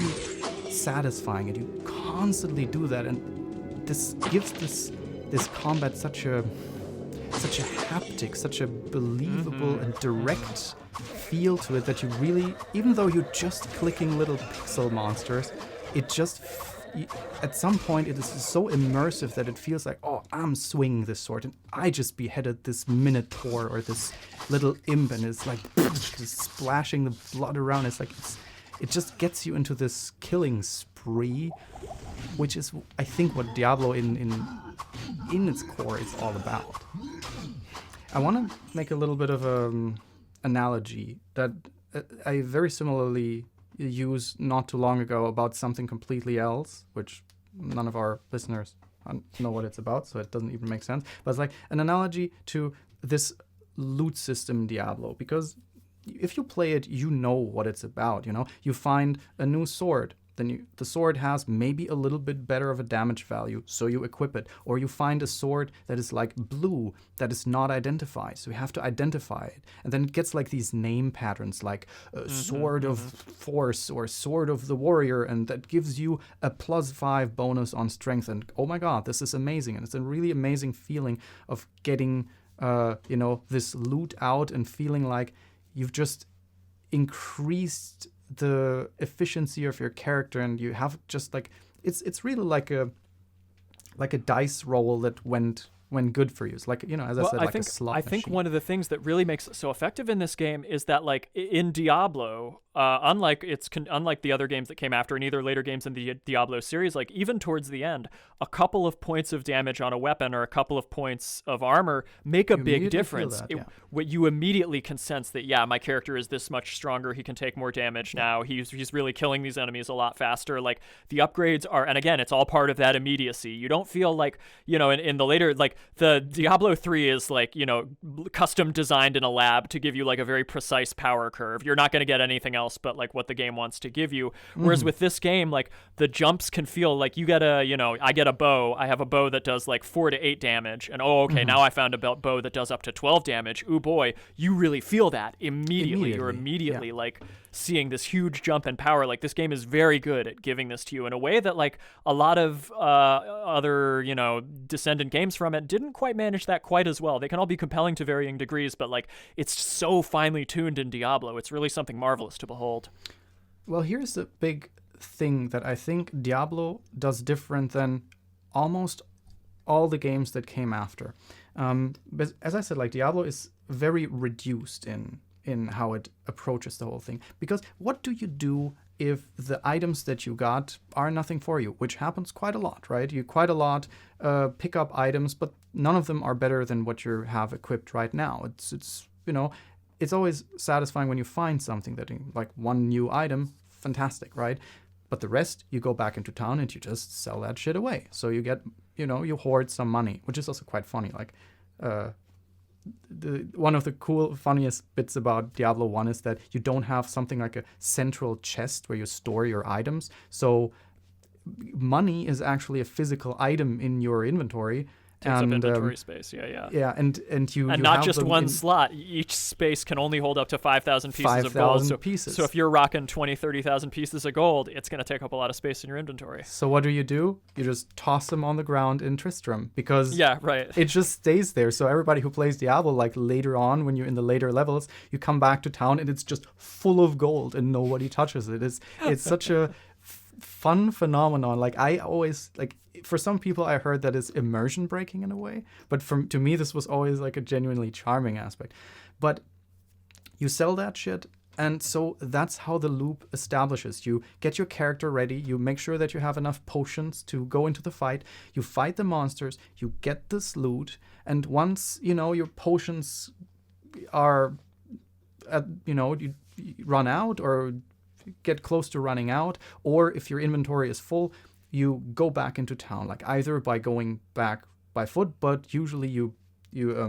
Speaker 1: satisfying, and you constantly do that, and this gives this combat such a haptic, such a believable and direct feel to it that you really, even though you're just clicking little pixel monsters, it just at some point it is so immersive that it feels like, oh, I'm swinging this sword and I just beheaded this minotaur or this little imp, and it's like just splashing the blood around. It's like it just gets you into this killing spree, which is, I think, what Diablo in its core is all about. I want to make a little bit of an analogy that I very similarly used not too long ago about something completely else, which none of our listeners know what it's about, so it doesn't even make sense. But it's like an analogy to this loot system in Diablo, because if you play it, you know what it's about. You know, you find a new sword. Then the sword has maybe a little bit better of a damage value, so you equip it. Or you find a sword that is like blue, that is not identified, so you have to identify it. And then it gets like these name patterns, like Sword of Force or Sword of the Warrior, and that gives you a +5 bonus on strength. And oh my god, this is amazing. And it's a really amazing feeling of getting, this loot out and feeling like you've just increased the efficiency of your character, and you have just like it's really like a dice roll that went good for you. It's like, as I said, like a slot machine.
Speaker 2: I think one of the things that really makes it so effective in this game is that, like, in Diablo, unlike the other games that came after and either later games in the Diablo series, like, even towards the end, a couple of points of damage on a weapon or a couple of points of armor make a big difference. You immediately can sense that, my character is this much stronger. He can take more damage now. He's really killing these enemies a lot faster. Like, the upgrades are, and again, it's all part of that immediacy. You don't feel like, in the later, like, the Diablo 3 is like, custom designed in a lab to give you like a very precise power curve. You're not going to get anything else but like what the game wants to give you. Whereas with this game, like, the jumps can feel like you get I get a bow. I have a bow that does like 4 to 8 damage. And now I found a bow that does up to 12 damage. Ooh boy, you really feel that immediately. You're immediately like seeing this huge jump in power. Like, this game is very good at giving this to you in a way that, like, a lot of other, descendant games from it didn't quite manage that quite as well. They can all be compelling to varying degrees, but like it's so finely tuned in Diablo. It's really something marvelous to behold.
Speaker 1: Well, here's the big thing that I think Diablo does different than almost all the games that came after. But as I said, like Diablo is very reduced in how it approaches the whole thing. Because what do you do if the items that you got are nothing for you, which happens quite a lot, right? You quite a lot pick up items, but none of them are better than what you have equipped right now. It's it's always satisfying when you find something that, like one new item, fantastic, right? But the rest, you go back into town and you just sell that shit away. So you get, you hoard some money, which is also quite funny. Like, one of the cool, funniest bits about Diablo 1 is that you don't have something like a central chest where you store your items. So money is actually a physical item in your inventory.
Speaker 2: Takes up inventory space, yeah.
Speaker 1: Yeah, and you
Speaker 2: not
Speaker 1: have
Speaker 2: just
Speaker 1: them
Speaker 2: one slot. Each space can only hold up to 5,000 pieces of gold. So if you're rocking 20, 30,000 pieces of gold, it's going to take up a lot of space in your inventory.
Speaker 1: So what do? You just toss them on the ground in Tristram because it just stays there. So everybody who plays Diablo, like later on, when you're in the later levels, you come back to town and it's just full of gold and nobody touches it. It's such a fun phenomenon. Like I always like. For some people, I heard that is immersion breaking in a way, but to me, this was always like a genuinely charming aspect. But you sell that shit, and so that's how the loop establishes. You get your character ready, you make sure that you have enough potions to go into the fight, you fight the monsters, you get this loot, and once, your potions are, you run out or get close to running out, or if your inventory is full, you go back into town, like either by going back by foot, but usually you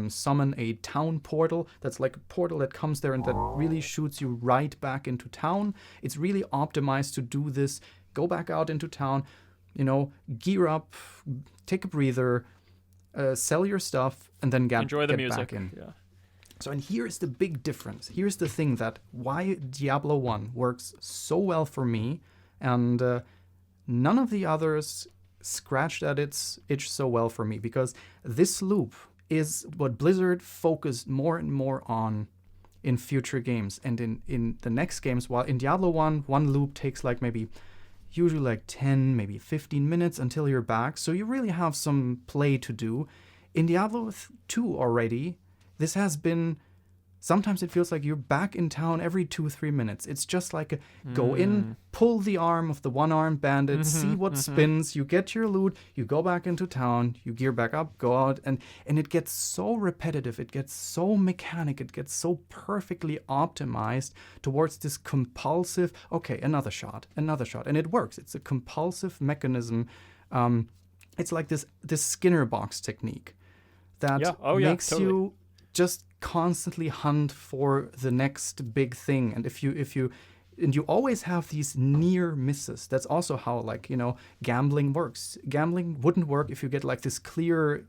Speaker 1: summon a town portal. That's like a portal that comes there and that really shoots you right back into town. It's really optimized to do this. Go back out into town, gear up, take a breather, sell your stuff, and then get
Speaker 2: music
Speaker 1: back in.
Speaker 2: Yeah.
Speaker 1: So, and here's the big difference. Here's the thing that why Diablo 1 works so well for me, and none of the others scratched at its itch so well for me, because this loop is what Blizzard focused more and more on in future games. And in the next games, while in Diablo 1, one loop takes usually like 10, maybe 15 minutes until you're back. So you really have some play to do. In Diablo 2 already, this has been... Sometimes it feels like you're back in town every 2-3 minutes. It's just like go in, pull the arm of the one-armed bandit, see what spins, you get your loot, you go back into town, you gear back up, go out, and it gets so repetitive, it gets so mechanic, it gets so perfectly optimized towards this compulsive, okay, another shot, and it works. It's a compulsive mechanism. It's like this Skinner box technique that makes you just constantly hunt for the next big thing. And if you always have these near misses. That's also how gambling works. Gambling wouldn't work if you get like this clear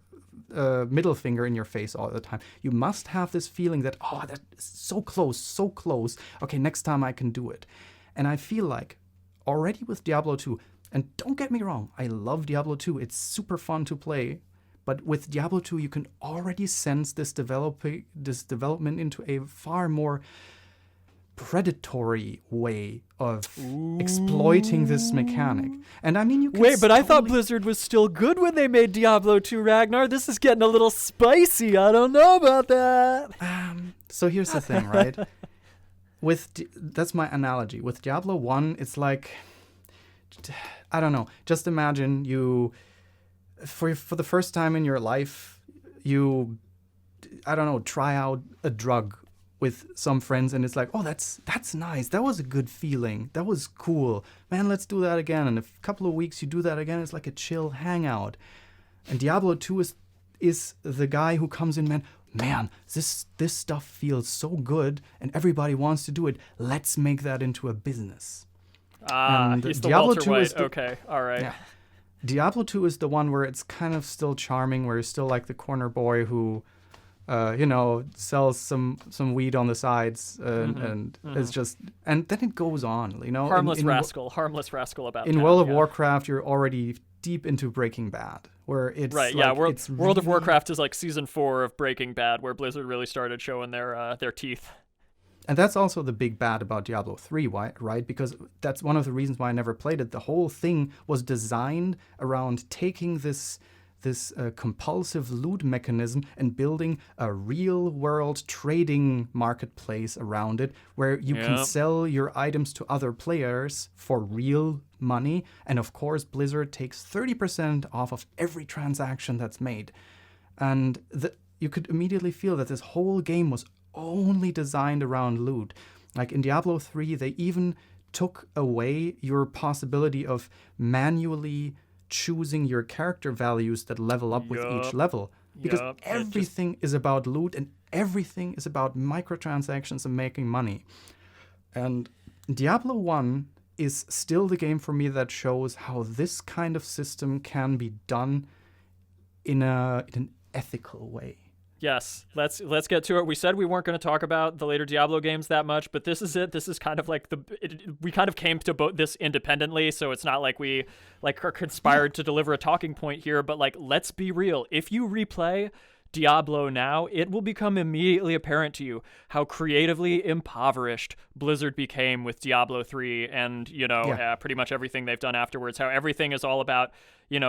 Speaker 1: middle finger in your face all the time. You must have this feeling that, that is so close. Okay, next time I can do it. And I feel like already with Diablo 2, and don't get me wrong, I love Diablo 2. It's super fun to play. But with Diablo 2, you can already sense this development into a far more predatory way of exploiting this mechanic. And I mean, you can
Speaker 2: Wait, I thought Blizzard was still good when they made Diablo 2, Ragnar. This is getting a little spicy. I don't know about that.
Speaker 1: So here's the thing, right? That's my analogy. With Diablo 1, it's like, I don't know. Just imagine you... For the first time in your life, you, try out a drug with some friends, and it's like, that's nice. That was a good feeling. That was cool. Man, let's do that again. And a couple of weeks you do that again, it's like a chill hangout. And Diablo 2 is the guy who comes in, man, this stuff feels so good, and everybody wants to do it. Let's make that into a business.
Speaker 2: He's the
Speaker 1: Diablo
Speaker 2: Walter
Speaker 1: 2
Speaker 2: White. Okay, all right.
Speaker 1: Yeah. Diablo 2 is the one where it's kind of still charming, where you're still like the corner boy who sells some weed on the sides, and it's just, and then it goes on,
Speaker 2: harmless rascal about
Speaker 1: in
Speaker 2: town,
Speaker 1: World of Warcraft. You're already deep into Breaking Bad, where it's
Speaker 2: right. World of Warcraft is like season 4 of Breaking Bad, where Blizzard really started showing their teeth.
Speaker 1: And that's also the big bad about Diablo 3, right? Because that's one of the reasons why I never played it. The whole thing was designed around taking this compulsive loot mechanism and building a real-world trading marketplace around it, where you can sell your items to other players for real money. And of course, Blizzard takes 30% off of every transaction that's made. And you could immediately feel that this whole game was only designed around loot. Like in Diablo 3, they even took away your possibility of manually choosing your character values that level up with each level. Because everything is about loot and everything is about microtransactions and making money. And Diablo 1 is still the game for me that shows how this kind of system can be done in an ethical way.
Speaker 2: Yes, let's get to it. We said we weren't going to talk about the later Diablo games that much, but this is it. This is kind of like we kind of came to this independently, so it's not like we are conspired to deliver a talking point here. But let's be real. If you replay Diablo now, it will become immediately apparent to you how creatively impoverished Blizzard became with Diablo 3 and, pretty much everything they've done afterwards, how everything is all about,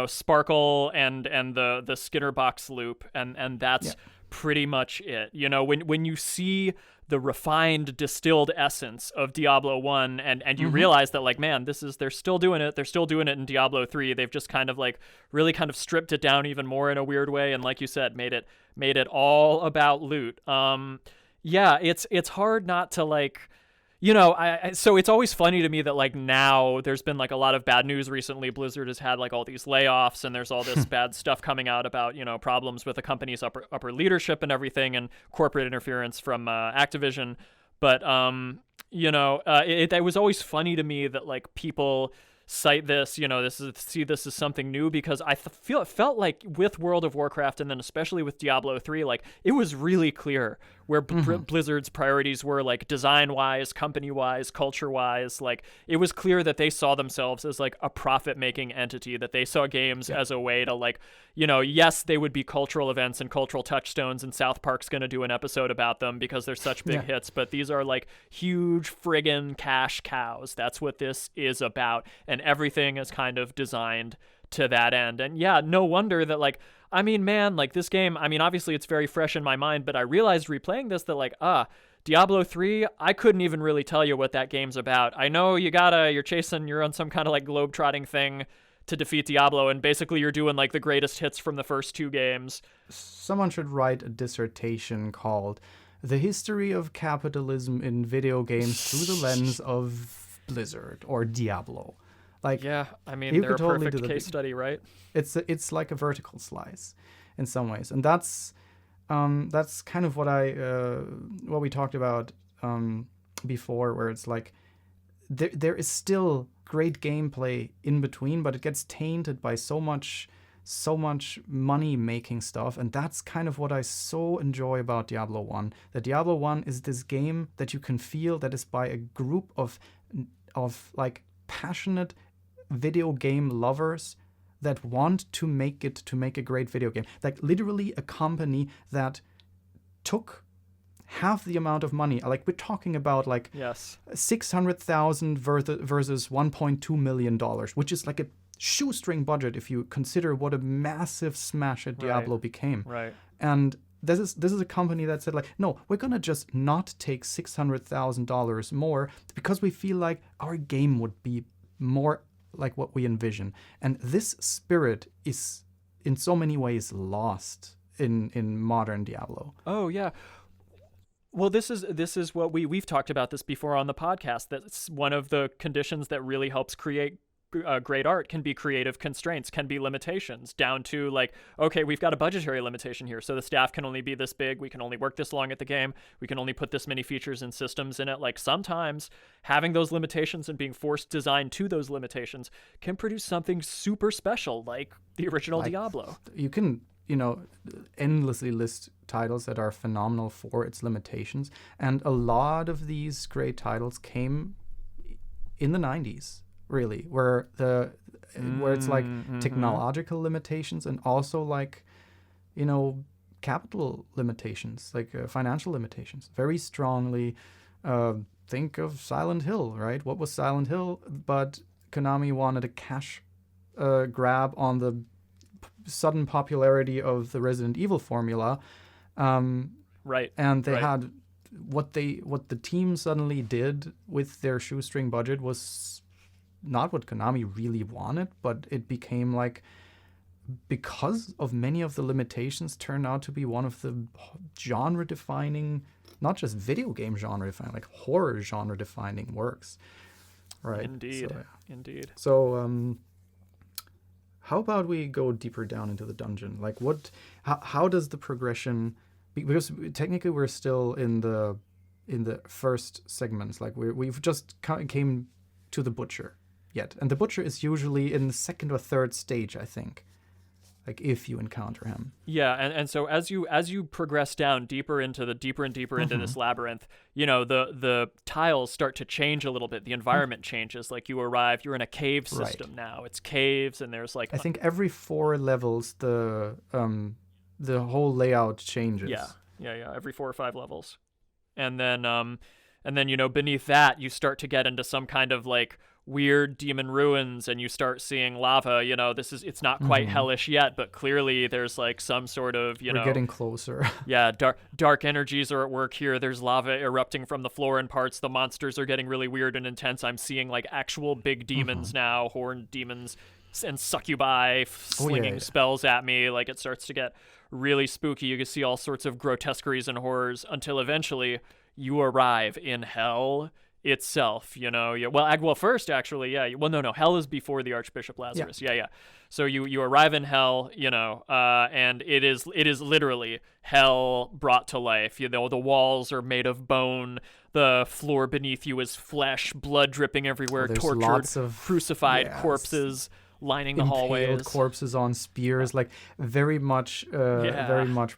Speaker 2: sparkle and the Skinner box loop. And that's pretty much it. When you see the refined, distilled essence of Diablo 1 and you realize that, man, they're still doing it. They're still doing it in Diablo 3. They've just kind of really kind of stripped it down even more in a weird way. And like you said, made it all about loot. It's hard not to so it's always funny to me that now there's been a lot of bad news recently. Blizzard has had all these layoffs and there's all this bad stuff coming out about problems with the company's upper leadership and everything and corporate interference from Activision. But it was always funny to me that people cite this, see this as something new, because I felt like with World of Warcraft and then especially with Diablo 3, it was really clear where Blizzard's priorities were, design-wise, company-wise, culture-wise. It was clear that they saw themselves as a profit-making entity, that they saw games as a way to yes, they would be cultural events and cultural touchstones, and South Park's going to do an episode about them because they're such big hits, but these are huge friggin' cash cows. That's what this is about, and everything is kind of designed to that end. And no wonder that this game, obviously it's very fresh in my mind, but I realized replaying this that Diablo 3, I couldn't even really tell you what that game's about. I know you're on some kind of globe-trotting thing to defeat Diablo, and basically you're doing the greatest hits from the first 2 games.
Speaker 1: Someone should write a dissertation called The History of Capitalism in Video Games Through the Lens of Blizzard or Diablo.
Speaker 2: They're a perfect case study, right?
Speaker 1: It's like a vertical slice in some ways, and that's kind of what we talked about before, where it's there is still great gameplay in between, but it gets tainted by so much money making stuff, and that's kind of what I so enjoy about Diablo 1. That Diablo 1 is this game that you can feel that is by a group of passionate video game lovers that want to make a great video game. Literally a company that took half the amount of money. We're talking about $600,000 versus $1.2 million, which is a shoestring budget if you consider what a massive smash hit Diablo became.
Speaker 2: Right.
Speaker 1: And this is a company that said no, we're gonna just not take $600,000 more because we feel like our game would be more like what we envision. And this spirit is in so many ways lost in modern Diablo.
Speaker 2: Oh yeah. Well, this is what we've talked about this before on the podcast. That's one of the conditions that really helps create great art can be creative constraints, can be limitations, down to okay, we've got a budgetary limitation here, so the staff can only be this big, we can only work this long at the game, we can only put this many features and systems in it. Sometimes having those limitations and being forced design to those limitations can produce something super special, like the original Diablo.
Speaker 1: You can endlessly list titles that are phenomenal for its limitations, and a lot of these great titles came in the 90s, really, where it's like technological limitations and also like capital limitations, like financial limitations, very strongly. Think of Silent Hill, right? What was Silent Hill? But Konami wanted a cash grab on the sudden popularity of the Resident Evil formula.
Speaker 2: Right.
Speaker 1: And they had what the team suddenly did with their shoestring budget was not what Konami really wanted, but it became like, because of many of the limitations, turned out to be one of the genre-defining, not just video game genre-defining, like horror genre-defining works. Right.
Speaker 2: Indeed.
Speaker 1: So,
Speaker 2: Indeed.
Speaker 1: So, how about we go deeper down into the dungeon? Like, how does the progression? Because technically we're still in the first segments. Like we've just came to the butcher yet, and the butcher is usually in the second or third stage, I think. Like if you encounter him.
Speaker 2: Yeah, and so as you progress down deeper and deeper into this labyrinth, the tiles start to change a little bit. The environment changes. Like you're in a cave system now. It's caves, and there's like,
Speaker 1: I think every 4 levels the whole layout changes.
Speaker 2: Yeah. Every 4 or 5 levels, and then beneath that you start to get into some kind of like weird demon ruins, and you start seeing lava. It's not quite hellish yet, but clearly there's like some sort of
Speaker 1: we're getting closer.
Speaker 2: Yeah, dark energies are at work here. There's lava erupting from the floor in parts. The monsters are getting really weird and intense. I'm seeing like actual big demons now, horned demons and succubi slinging spells at me. Like it starts to get really spooky. You can see all sorts of grotesqueries and horrors until eventually you arrive in hell itself. First, actually, hell is before the Archbishop Lazarus. So you arrive in hell, and it is literally hell brought to life. The walls are made of bone, the floor beneath you is flesh, blood dripping everywhere, tortured,
Speaker 1: lots of
Speaker 2: crucified corpses lining the hallways,
Speaker 1: corpses on spears, like very much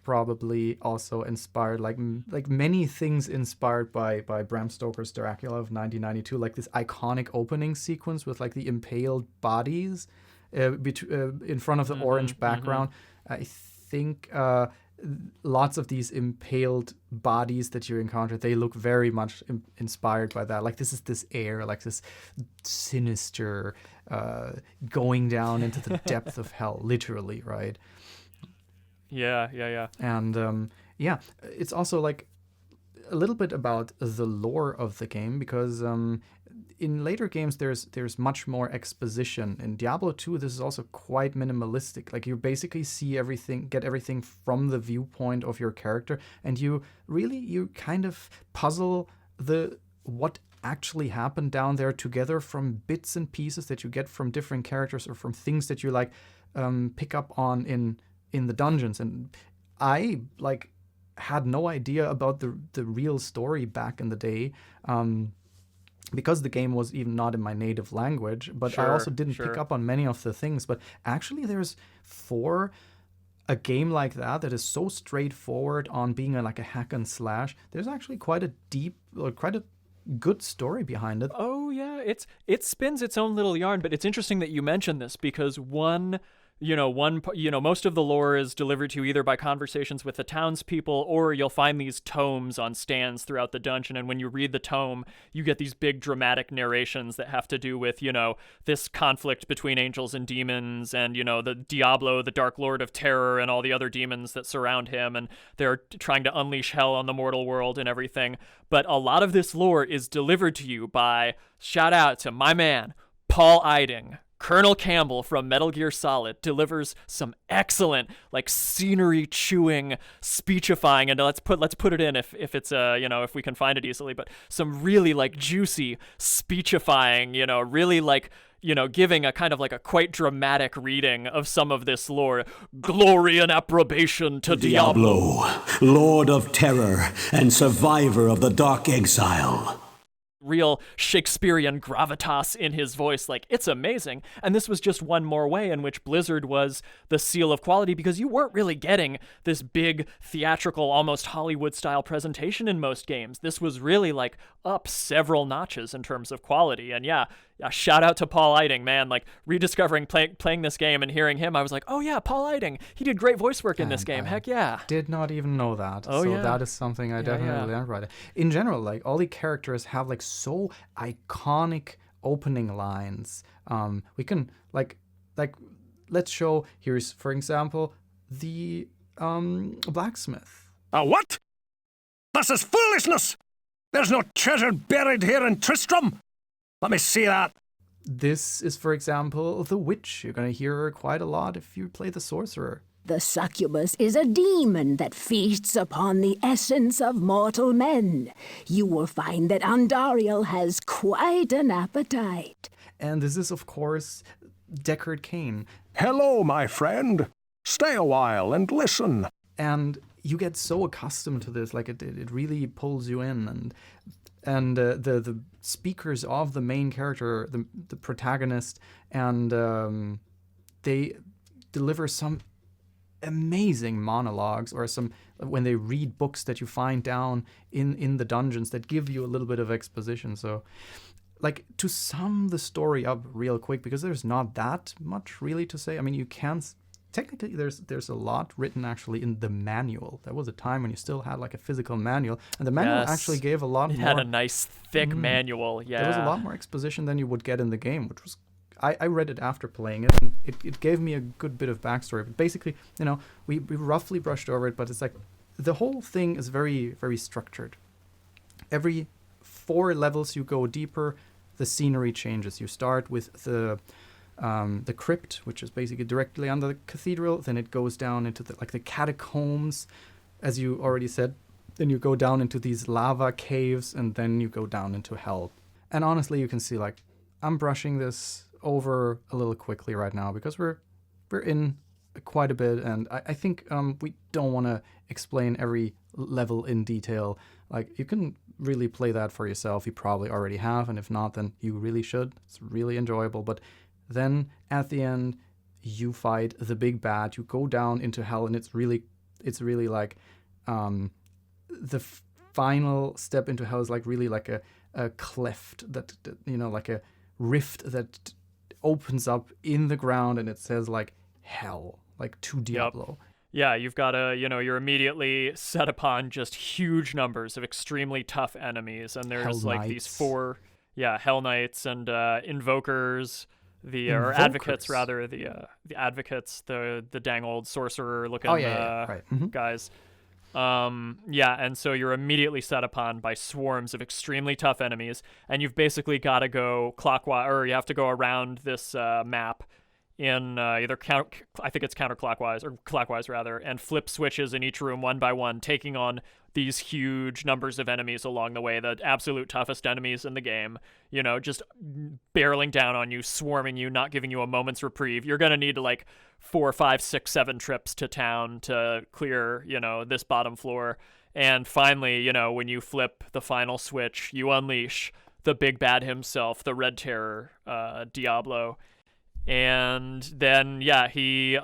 Speaker 1: probably also inspired, like many things inspired by Bram Stoker's Dracula of 1992, like this iconic opening sequence with like the impaled bodies in front of the orange background. I think lots of these impaled bodies that you encounter, they look very much inspired by that. Like this air, like this sinister going down into the depth of hell, literally, right?
Speaker 2: Yeah.
Speaker 1: And it's also like a little bit about the lore of the game, because in later games there's much more exposition. In Diablo 2, this is also quite minimalistic. Like you basically get everything from the viewpoint of your character, and you kind of puzzle what actually happened down there together from bits and pieces that you get from different characters or from things that you like pick up on in the dungeons. And I like had no idea about the real story back in the day, because the game was even not in my native language, but I also didn't pick up on many of the things. But actually for a game like that is so straightforward on being like a hack and slash, there's actually quite a good story behind it.
Speaker 2: Oh yeah, it spins its own little yarn. But it's interesting that you mentioned this, because most of the lore is delivered to you either by conversations with the townspeople, or you'll find these tomes on stands throughout the dungeon. And when you read the tome, you get these big dramatic narrations that have to do with, this conflict between angels and demons, and, the Diablo, the Dark Lord of Terror, and all the other demons that surround him. And they're trying to unleash hell on the mortal world and everything. But a lot of this lore is delivered to you by, shout out to my man, Paul Eiding. Colonel Campbell from Metal Gear Solid delivers some excellent, like, scenery-chewing, speechifying, and let's put it in if it's if we can find it easily, but some really like juicy speechifying, really like, giving a kind of like a quite dramatic reading of some of this lore. Glory and approbation to Diablo,
Speaker 4: Lord of Terror and survivor of the Dark Exile.
Speaker 2: real Shakespearean gravitas in his voice. Like, it's amazing. And this was just one more way in which Blizzard was the seal of quality, because you weren't really getting this big theatrical, almost Hollywood style presentation in most games. This was really like up several notches in terms of quality. And yeah, shout out to Paul Eiding, man. Like, rediscovering playing this game and hearing him, I was like, oh yeah, Paul Eiding, he did great voice work in this game. Heck yeah.
Speaker 1: Did not even know that.
Speaker 2: Oh,
Speaker 1: so
Speaker 2: yeah.
Speaker 1: that is something I definitely learned right. In general, like, all the characters have like so iconic opening lines. We can like let's show, here's for example the blacksmith.
Speaker 4: What? This is foolishness! There's no treasure buried here in Tristram! Let me see that.
Speaker 1: This is, for example, the witch. You're gonna hear her quite a lot if you play the sorcerer.
Speaker 5: The succubus is a demon that feasts upon the essence of mortal men. You will find that Andariel has quite an appetite.
Speaker 1: And this is, of course, Deckard Cain.
Speaker 4: Hello, my friend. Stay a while and listen.
Speaker 1: And you get so accustomed to this, like it really pulls you in. And the speakers of the main character, the protagonist, and they deliver some amazing monologues, or some when they read books that you find down in the dungeons that give you a little bit of exposition. So, like, to sum the story up real quick, because there's not that much really to say. I mean, you can technically there's a lot written actually in the manual. There was a time when you still had like a physical manual, and the manual actually gave a lot more.
Speaker 2: It had a nice thick manual. Yeah,
Speaker 1: there was a lot more exposition than you would get in the game, which was. I read it after playing it, and it gave me a good bit of backstory. But basically, we roughly brushed over it, but it's like the whole thing is very, very structured. Every 4 levels you go deeper, the scenery changes. You start with the crypt, which is basically directly under the cathedral. Then it goes down into the catacombs, as you already said. Then you go down into these lava caves, and then you go down into hell. And honestly, you can see, like, I'm brushing this over a little quickly right now because we're in quite a bit, and I think we don't want to explain every level in detail. Like, you can really play that for yourself. You probably already have, and if not, then you really should. It's really enjoyable. But then at the end, you fight the big bad. You go down into hell, and it's really like the final step into hell is like really like a cleft that like a rift that opens up in the ground, and it says like hell, like to Diablo.
Speaker 2: Yep. Yeah, you've got you're immediately set upon just huge numbers of extremely tough enemies, and there's
Speaker 1: Hell
Speaker 2: like
Speaker 1: Knights.
Speaker 2: these 4 Hell Knights and invokers, or advocates rather, the advocates, the dang old sorcerer looking
Speaker 1: Right. Mm-hmm.
Speaker 2: guys. And so you're immediately set upon by swarms of extremely tough enemies, and you've basically got to go clockwise, or you have to go around this map in either I think it's counterclockwise or clockwise rather, and flip switches in each room one by one, taking on these huge numbers of enemies along the way, the absolute toughest enemies in the game, just barreling down on you, swarming you, not giving you a moment's reprieve. You're going to need like 4, 5, 6, 7 trips to town to clear, this bottom floor. And finally, when you flip the final switch, you unleash the big bad himself, the Red Terror, Diablo. And then, he,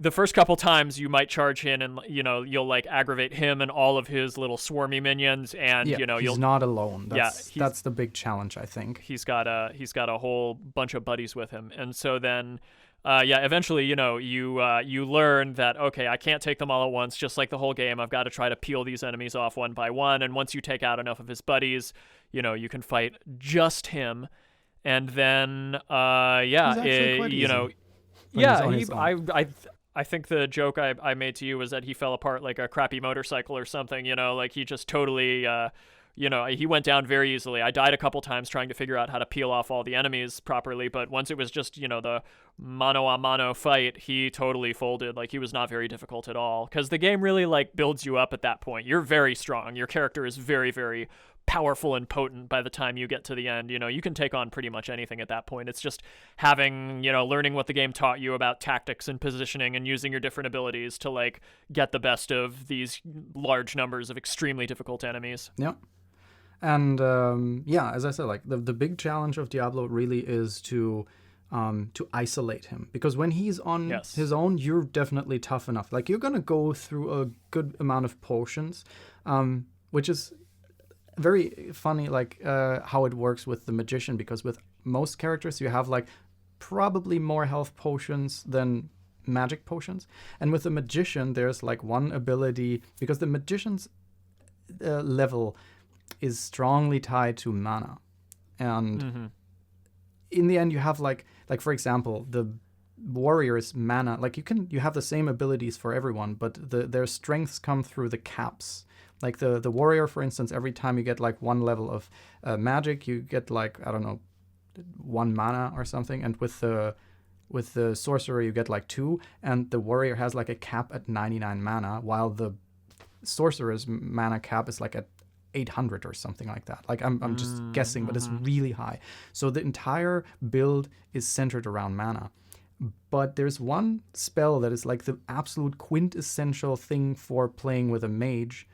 Speaker 2: the first couple times you might charge in, and you'll like aggravate him and all of his little swarmy minions, and
Speaker 1: he's not alone. That's the big challenge, I think.
Speaker 2: He's got a whole bunch of buddies with him, and so then eventually you learn that, okay, I can't take them all at once, just like the whole game. I've got to try to peel these enemies off one by one, and once you take out enough of his buddies, you can fight just him, and then I think the joke I made to you was that he fell apart like a crappy motorcycle or something, like he just totally, he went down very easily. I died a couple times trying to figure out how to peel off all the enemies properly, but once it was just, the mano-a-mano fight, he totally folded. Like, he was not very difficult at all, because the game really, like, builds you up at that point. You're very strong. Your character is very, very powerful and potent by the time you get to the end. You can take on pretty much anything at that point. It's just having, learning what the game taught you about tactics and positioning and using your different abilities to, like, get the best of these large numbers of extremely difficult enemies.
Speaker 1: Yeah. And yeah, as I said, like the big challenge of Diablo really is to isolate him, because when he's on his own, you're definitely tough enough. Like, you're gonna go through a good amount of potions, which is very funny, like how it works with the magician, because with most characters you have like probably more health potions than magic potions, and with the magician there's like one ability, because the magician's level is strongly tied to mana, and in the end you have like for example, the warrior's mana, like you have the same abilities for everyone, but their strengths come through the caps. Like the warrior, for instance, every time you get like one level of magic, you get like, I don't know, 1 mana or something, and with the sorcerer you get like 2, and the warrior has like a cap at 99 mana, while the sorcerer's mana cap is like at 800 or something like that. Like, I'm just guessing, but it's really high. So the entire build is centered around mana. But there's one spell that is like the absolute quintessential thing for playing with a mage,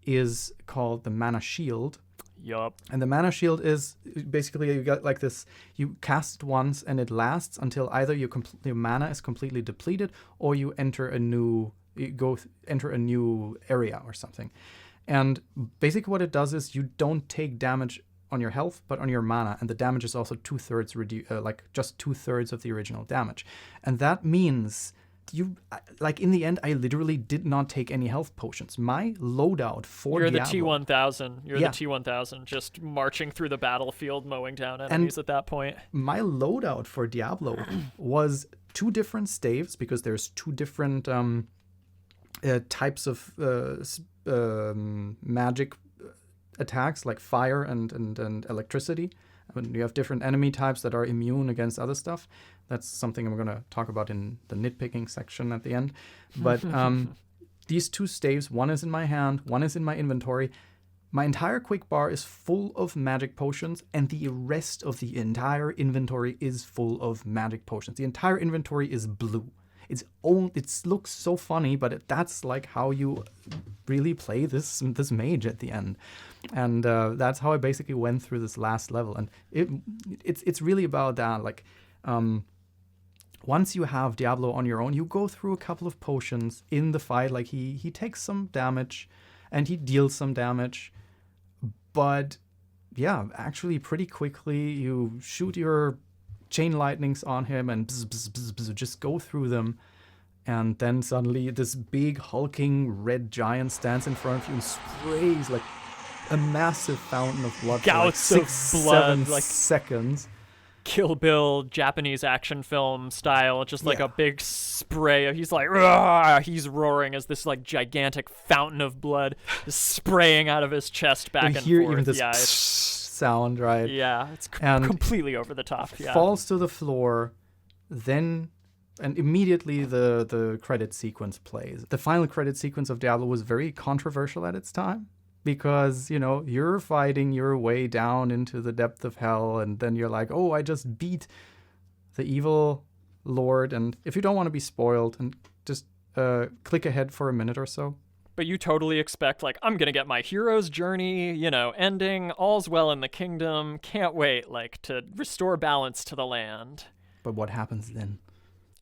Speaker 1: is called the Mana Shield.
Speaker 2: Yup.
Speaker 1: And the Mana Shield is basically, you got like this, you cast it once and it lasts until either your mana is completely depleted, or you enter a new area or something. And basically what it does is you don't take damage on your health, but on your mana, and the damage is also 2/3 like just 2/3 of the original damage. And that means like, in the end, I literally did not take any health potions. My loadout for
Speaker 2: You're
Speaker 1: Diablo,
Speaker 2: the T-1000. You're the T-1000, just marching through the battlefield, mowing down enemies at that point.
Speaker 1: My loadout for Diablo was 2 different staves, because there's 2 different types of magic attacks, like fire and electricity. When you have different enemy types that are immune against other stuff. That's something I'm going to talk about in the nitpicking section at the end. But these 2 staves, one is in my hand, one is in my inventory. My entire quick bar is full of magic potions, and the rest of the entire inventory is full of magic potions. The entire inventory is blue. It looks so funny, but that's like how you really play this mage at the end. And that's how I basically went through this last level. And it's really about that. Like, once you have Diablo on your own, you go through a couple of potions in the fight. Like, he takes some damage and he deals some damage. But yeah, actually pretty quickly you shoot your chain lightnings on him and just go through them. And then suddenly this big hulking red giant stands in front of you and sprays like a massive fountain of blood
Speaker 2: Gouts
Speaker 1: for like
Speaker 2: of
Speaker 1: 6,
Speaker 2: blood,
Speaker 1: 7
Speaker 2: like
Speaker 1: seconds.
Speaker 2: Kill Bill Japanese action film style, just like a big spray. He's like, "Rah!" He's roaring as this like gigantic fountain of blood is spraying out of his chest back and
Speaker 1: hear
Speaker 2: forth.
Speaker 1: even this sound, right?
Speaker 2: Yeah, it's completely over the top. Yeah.
Speaker 1: Falls to the floor, and immediately the credit sequence plays. The final credit sequence of Diablo was very controversial at its time, because, you're fighting your way down into the depth of hell, and then you're like, oh, I just beat the evil lord. And if you don't want to be spoiled, and just click ahead for a minute or so.
Speaker 2: But you totally expect, like, I'm going to get my hero's journey, ending, all's well in the kingdom, can't wait, like, to restore balance to the land.
Speaker 1: But what happens then?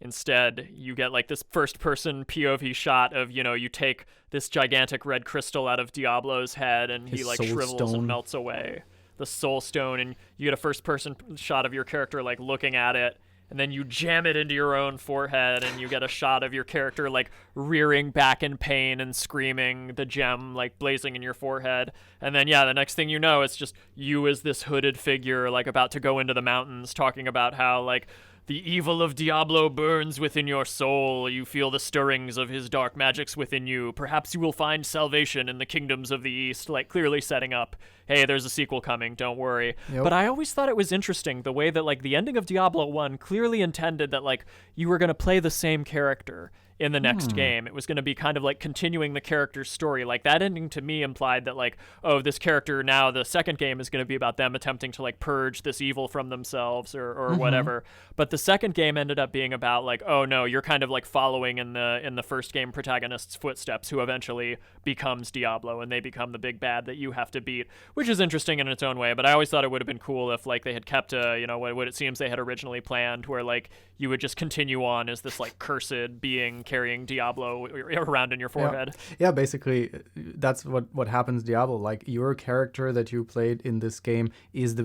Speaker 2: Instead, you get like this first-person POV shot of, you take this gigantic red crystal out of Diablo's head, and he like shrivels and melts away. The soul stone, and you get a first-person shot of your character like looking at it, and then you jam it into your own forehead, and you get a shot of your character like rearing back in pain and screaming, the gem like blazing in your forehead. And then the next thing you know, it's just you as this hooded figure like about to go into the mountains, talking about how like the evil of Diablo burns within your soul. You feel the stirrings of his dark magics within you. Perhaps you will find salvation in the kingdoms of the East, like clearly setting up, hey, there's a sequel coming, don't worry.
Speaker 1: Yep.
Speaker 2: But I always thought it was interesting the way that like the ending of Diablo 1 clearly intended that like you were going to play the same character in the next game. It was going to be kind of like continuing the character's story. Like that ending to me implied that like, oh, this character now, the second game is going to be about them attempting to like purge this evil from themselves or whatever. But the second game ended up being about like, oh no, you're kind of like following in the first game protagonist's footsteps, who eventually becomes Diablo, and they become the big bad that you have to beat, which is interesting in its own way. But I always thought it would have been cool if like they had kept what it seems they had originally planned, where like you would just continue on as this like cursed being carrying Diablo around in your forehead.
Speaker 1: Yeah, basically that's what happens Diablo. Like your character that you played in this game is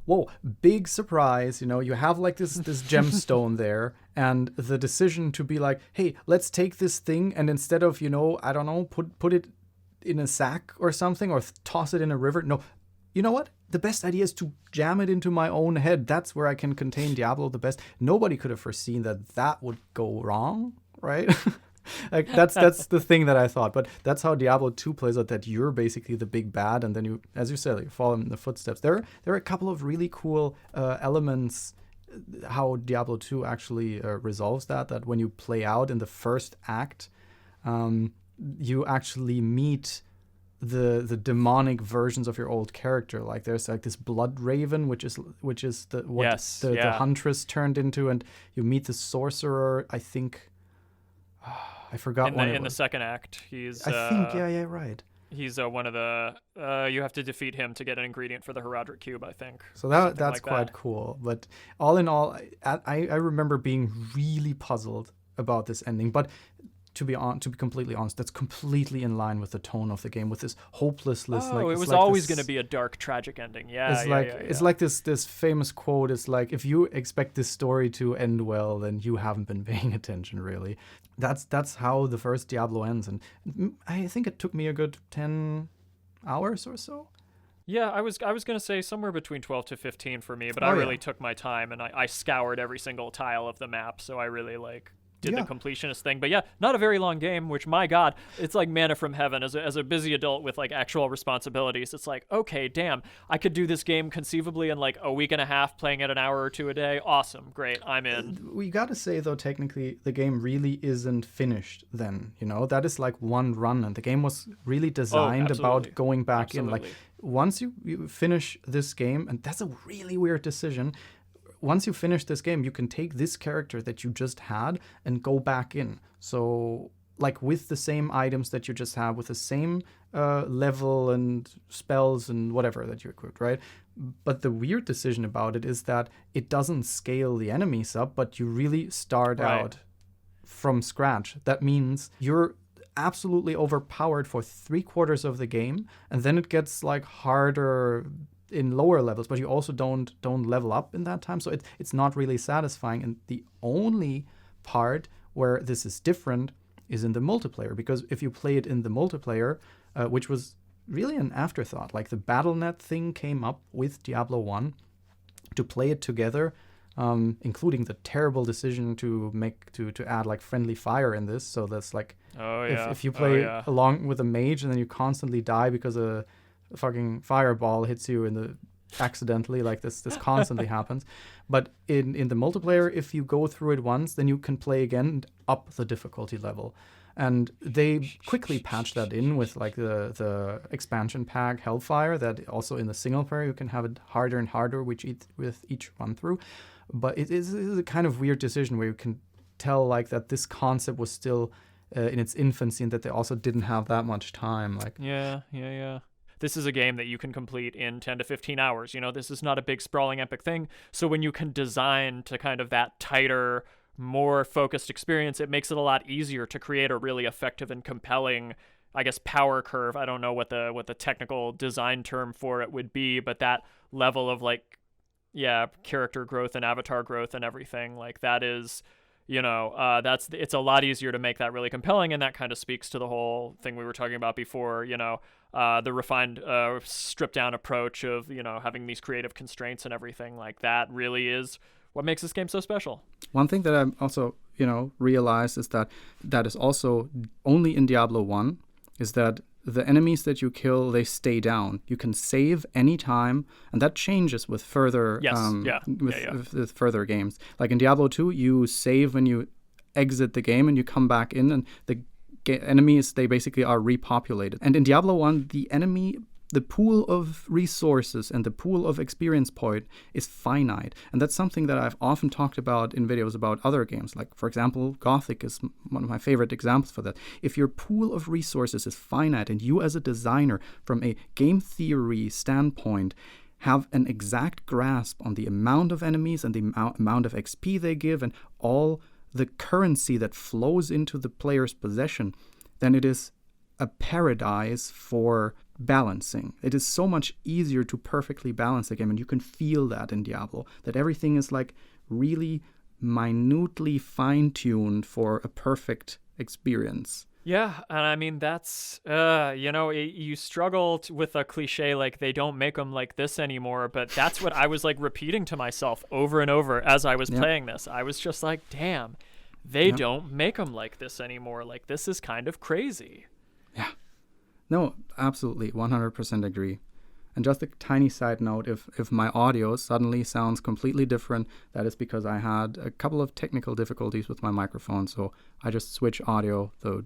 Speaker 1: whoa, big surprise, you have like this gemstone there, and the decision to be like, hey, let's take this thing and instead of, I don't know, put it in a sack or something or toss it in a river. No, you know what? The best idea is to jam it into my own head. That's where I can contain Diablo the best. Nobody could have foreseen that would go wrong, right? Like that's the thing that I thought. But that's how Diablo 2 plays out, that you're basically the big bad, and then you, as you said, you follow in the footsteps. There are a couple of really cool elements how Diablo 2 actually resolves that when you play out in the first act, you actually meet the demonic versions of your old character. Like there's like this blood raven, which is the huntress turned into, and you meet the sorcerer. I think I forgot
Speaker 2: in the second act. He's
Speaker 1: right.
Speaker 2: He's one of the you have to defeat him to get an ingredient for the Herodric cube, I think.
Speaker 1: So that's quite cool. But all in all, I remember being really puzzled about this ending. But to be completely honest, that's completely in line with the tone of the game, with this hopelessness.
Speaker 2: Oh, it was like always going to be a dark, tragic ending. Yeah,
Speaker 1: it's like this famous quote. It's like, if you expect this story to end well, then you haven't been paying attention, really. That's how the first Diablo ends, and I think it took me a good 10 hours or so.
Speaker 2: Yeah, I was going to say somewhere between 12 to 15 for me, but I really took my time, and I scoured every single tile of the map, so I really did the completionist thing. But yeah, not a very long game, which, my God, it's like manna from heaven. As a busy adult with like actual responsibilities, it's like, okay, damn, I could do this game conceivably in like a week and a half, playing it an hour or two a day. Awesome, great, I'm in.
Speaker 1: We gotta say though, technically the game really isn't finished then, that is like one run, and the game was really designed about going back in. Like once you finish this game, and that's a really weird decision, once you finish this game, you can take this character that you just had and go back in. So, like, with the same items that you just have, with the same level and spells and whatever that you equipped, right? But the weird decision about it is that it doesn't scale the enemies up, but you really start out from scratch. That means you're absolutely overpowered for 3/4 of the game, and then it gets, like, harder in lower levels, but you also don't level up in that time, so it's not really satisfying. And the only part where this is different is in the multiplayer, because if you play it in the multiplayer, which was really an afterthought, like the BattleNet thing came up with Diablo 1 to play it together, including the terrible decision to add like friendly fire in this. So that's like, if you play along with a mage and then you constantly die because a fucking fireball hits you accidentally, like this constantly happens. But in the multiplayer, if you go through it once, then you can play again and up the difficulty level. And they quickly patched that in with like the expansion pack Hellfire, that also in the single player you can have it harder and harder with each run through. But it is a kind of weird decision where you can tell like that this concept was still in its infancy, and that they also didn't have that much time. Like
Speaker 2: yeah. This is a game that you can complete in 10 to 15 hours. This is not a big sprawling epic thing. So when you can design to kind of that tighter, more focused experience, it makes it a lot easier to create a really effective and compelling, I guess, power curve. I don't know what the technical design term for it would be, but that level of like, character growth and avatar growth and everything, like that is, it's a lot easier to make that really compelling. And that kind of speaks to the whole thing we were talking about before, the refined, stripped down approach of, having these creative constraints and everything. Like that really is what makes this game so special.
Speaker 1: One thing that I also, realized is that is also only in Diablo 1, is that the enemies that you kill, they stay down. You can save anytime, and that changes with further with further games. Like in Diablo 2, you save when you exit the game and you come back in, and the enemies, they basically are repopulated. And in Diablo 1, the pool of resources and the pool of experience point is finite. And that's something that I've often talked about in videos about other games. Like, for example, Gothic is one of my favorite examples for that. If your pool of resources is finite and you as a designer, from a game theory standpoint, have an exact grasp on the amount of enemies and the amount of XP they give and all the currency that flows into the player's possession, then it is a paradise for balancing. It is so much easier to perfectly balance the game, and you can feel that in Diablo, that everything is like really minutely fine-tuned for a perfect experience.
Speaker 2: Yeah, and I mean, that's, you struggle with a cliche like they don't make them like this anymore, but that's what I was like repeating to myself over and over as I was playing this. I was just like, damn, they don't make them like this anymore. Like, this is kind of crazy.
Speaker 1: Yeah. No, absolutely, 100% agree. And just a tiny side note, if my audio suddenly sounds completely different, that is because I had a couple of technical difficulties with my microphone, so I just switch audio, so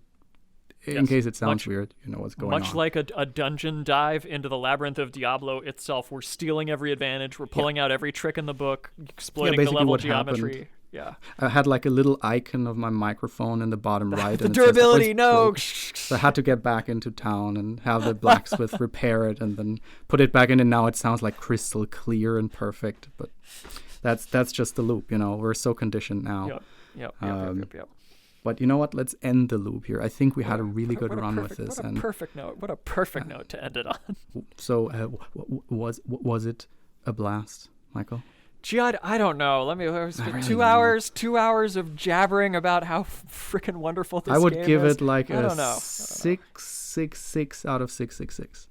Speaker 1: in case it sounds weird, you know what's going on.
Speaker 2: Much like a dungeon dive into the labyrinth of Diablo itself, we're stealing every advantage, we're pulling out every trick in the book, exploiting the level geometry.
Speaker 1: Happened,
Speaker 2: yeah.
Speaker 1: I had like a little icon of my microphone in the bottom right.
Speaker 2: The durability, no.
Speaker 1: So I had to get back into town and have the blacksmith repair it and then put it back in, and now it sounds like crystal clear and perfect. But that's just the loop, you know. We're so conditioned now.
Speaker 2: Yep.
Speaker 1: But you know what? Let's end the loop here. I think we had a really good run with this.
Speaker 2: What a perfect note. What a perfect note to end it on.
Speaker 1: So was it a blast, Michael?
Speaker 2: Gee, I don't know. Let me. Two hours of jabbering about how freaking wonderful this game is.
Speaker 1: I would give it like
Speaker 2: a
Speaker 1: 666 out of 666.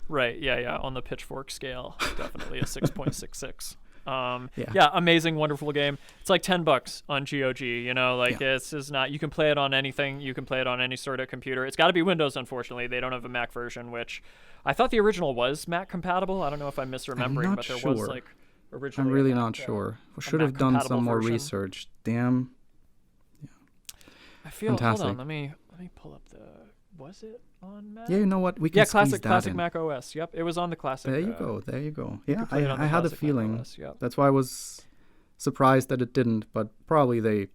Speaker 2: Right. Yeah. On the pitchfork scale, definitely a 6.66. Amazing, wonderful game. It's like $10 on GOG. You know, like this is not. You can play it on anything. You can play it on any sort of computer. It's got to be Windows. Unfortunately, they don't have a Mac version, which I thought the original was Mac compatible. I don't know if I'm misremembering, but there was like. Originally
Speaker 1: I'm really not sure. We should have done some more research. Damn. Yeah.
Speaker 2: I feel.
Speaker 1: Fantastic.
Speaker 2: Hold on. Let me pull up the. Was it on Mac?
Speaker 1: Yeah, you know what? We can
Speaker 2: classic
Speaker 1: in.
Speaker 2: Mac OS. Yep, it was on the classic.
Speaker 1: There you go. Yeah, I had a feeling.
Speaker 2: OS, yep.
Speaker 1: That's why I was surprised that it didn't. But probably they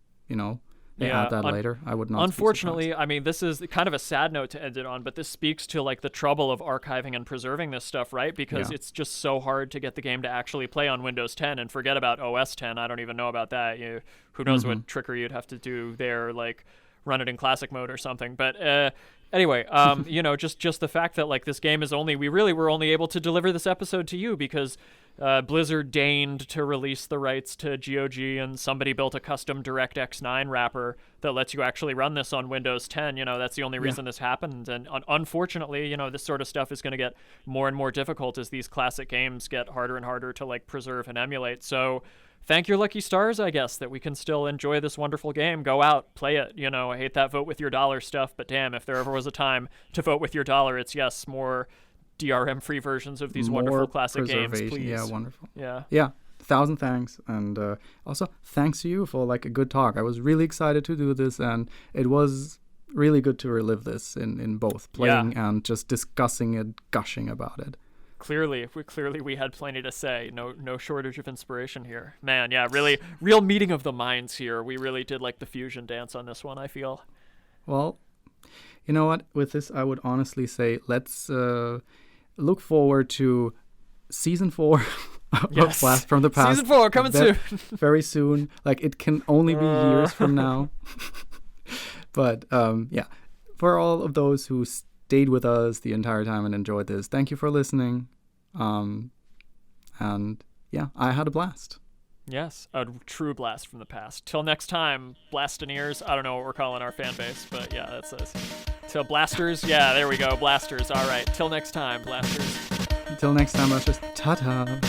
Speaker 1: add that later. I would not.
Speaker 2: Unfortunately, I mean, this is kind of a sad note to end it on, but this speaks to like the trouble of archiving and preserving this stuff, right? Because it's just so hard to get the game to actually play on Windows 10, and forget about OS 10. I don't even know about that. Who knows what trickery you'd have to do there, like run it in classic mode or something. But anyway, just the fact that like this game is we really were only able to deliver this episode to you because Blizzard deigned to release the rights to GOG, and somebody built a custom DirectX 9 wrapper that lets you actually run this on Windows 10. That's the only reason this happened. And unfortunately, this sort of stuff is going to get more and more difficult as these classic games get harder and harder to like preserve and emulate. So thank your lucky stars, I guess, that we can still enjoy this wonderful game. Go out, play it. I hate that vote with your dollar stuff, but damn, if there ever was a time to vote with your dollar, it's more DRM-free versions of these wonderful classic games, please.
Speaker 1: Yeah, wonderful.
Speaker 2: Yeah.
Speaker 1: 1,000 thanks. And also, thanks to you for like a good talk. I was really excited to do this, and it was really good to relive this in both playing and just discussing it, gushing about it.
Speaker 2: Clearly we had plenty to say. No shortage of inspiration here. Man, yeah, really real meeting of the minds here. We really did like the fusion dance on this one, I feel.
Speaker 1: Well, you know what? With this, I would honestly say let's look forward to season 4 of Blast from the Past.
Speaker 2: Season 4 coming soon.
Speaker 1: Very soon. Like, it can only be years from now. But for all of those who stayed with us the entire time and enjoyed this, thank you for listening. And I had a blast.
Speaker 2: Yes, a true blast from the past. Till next time, Blastineers. I don't know what we're calling our fan base, but yeah, that's us. Till Blasters. Yeah, there we go, Blasters. All right, till next time, Blasters.
Speaker 1: Until next time, Blasters. Ta-ta.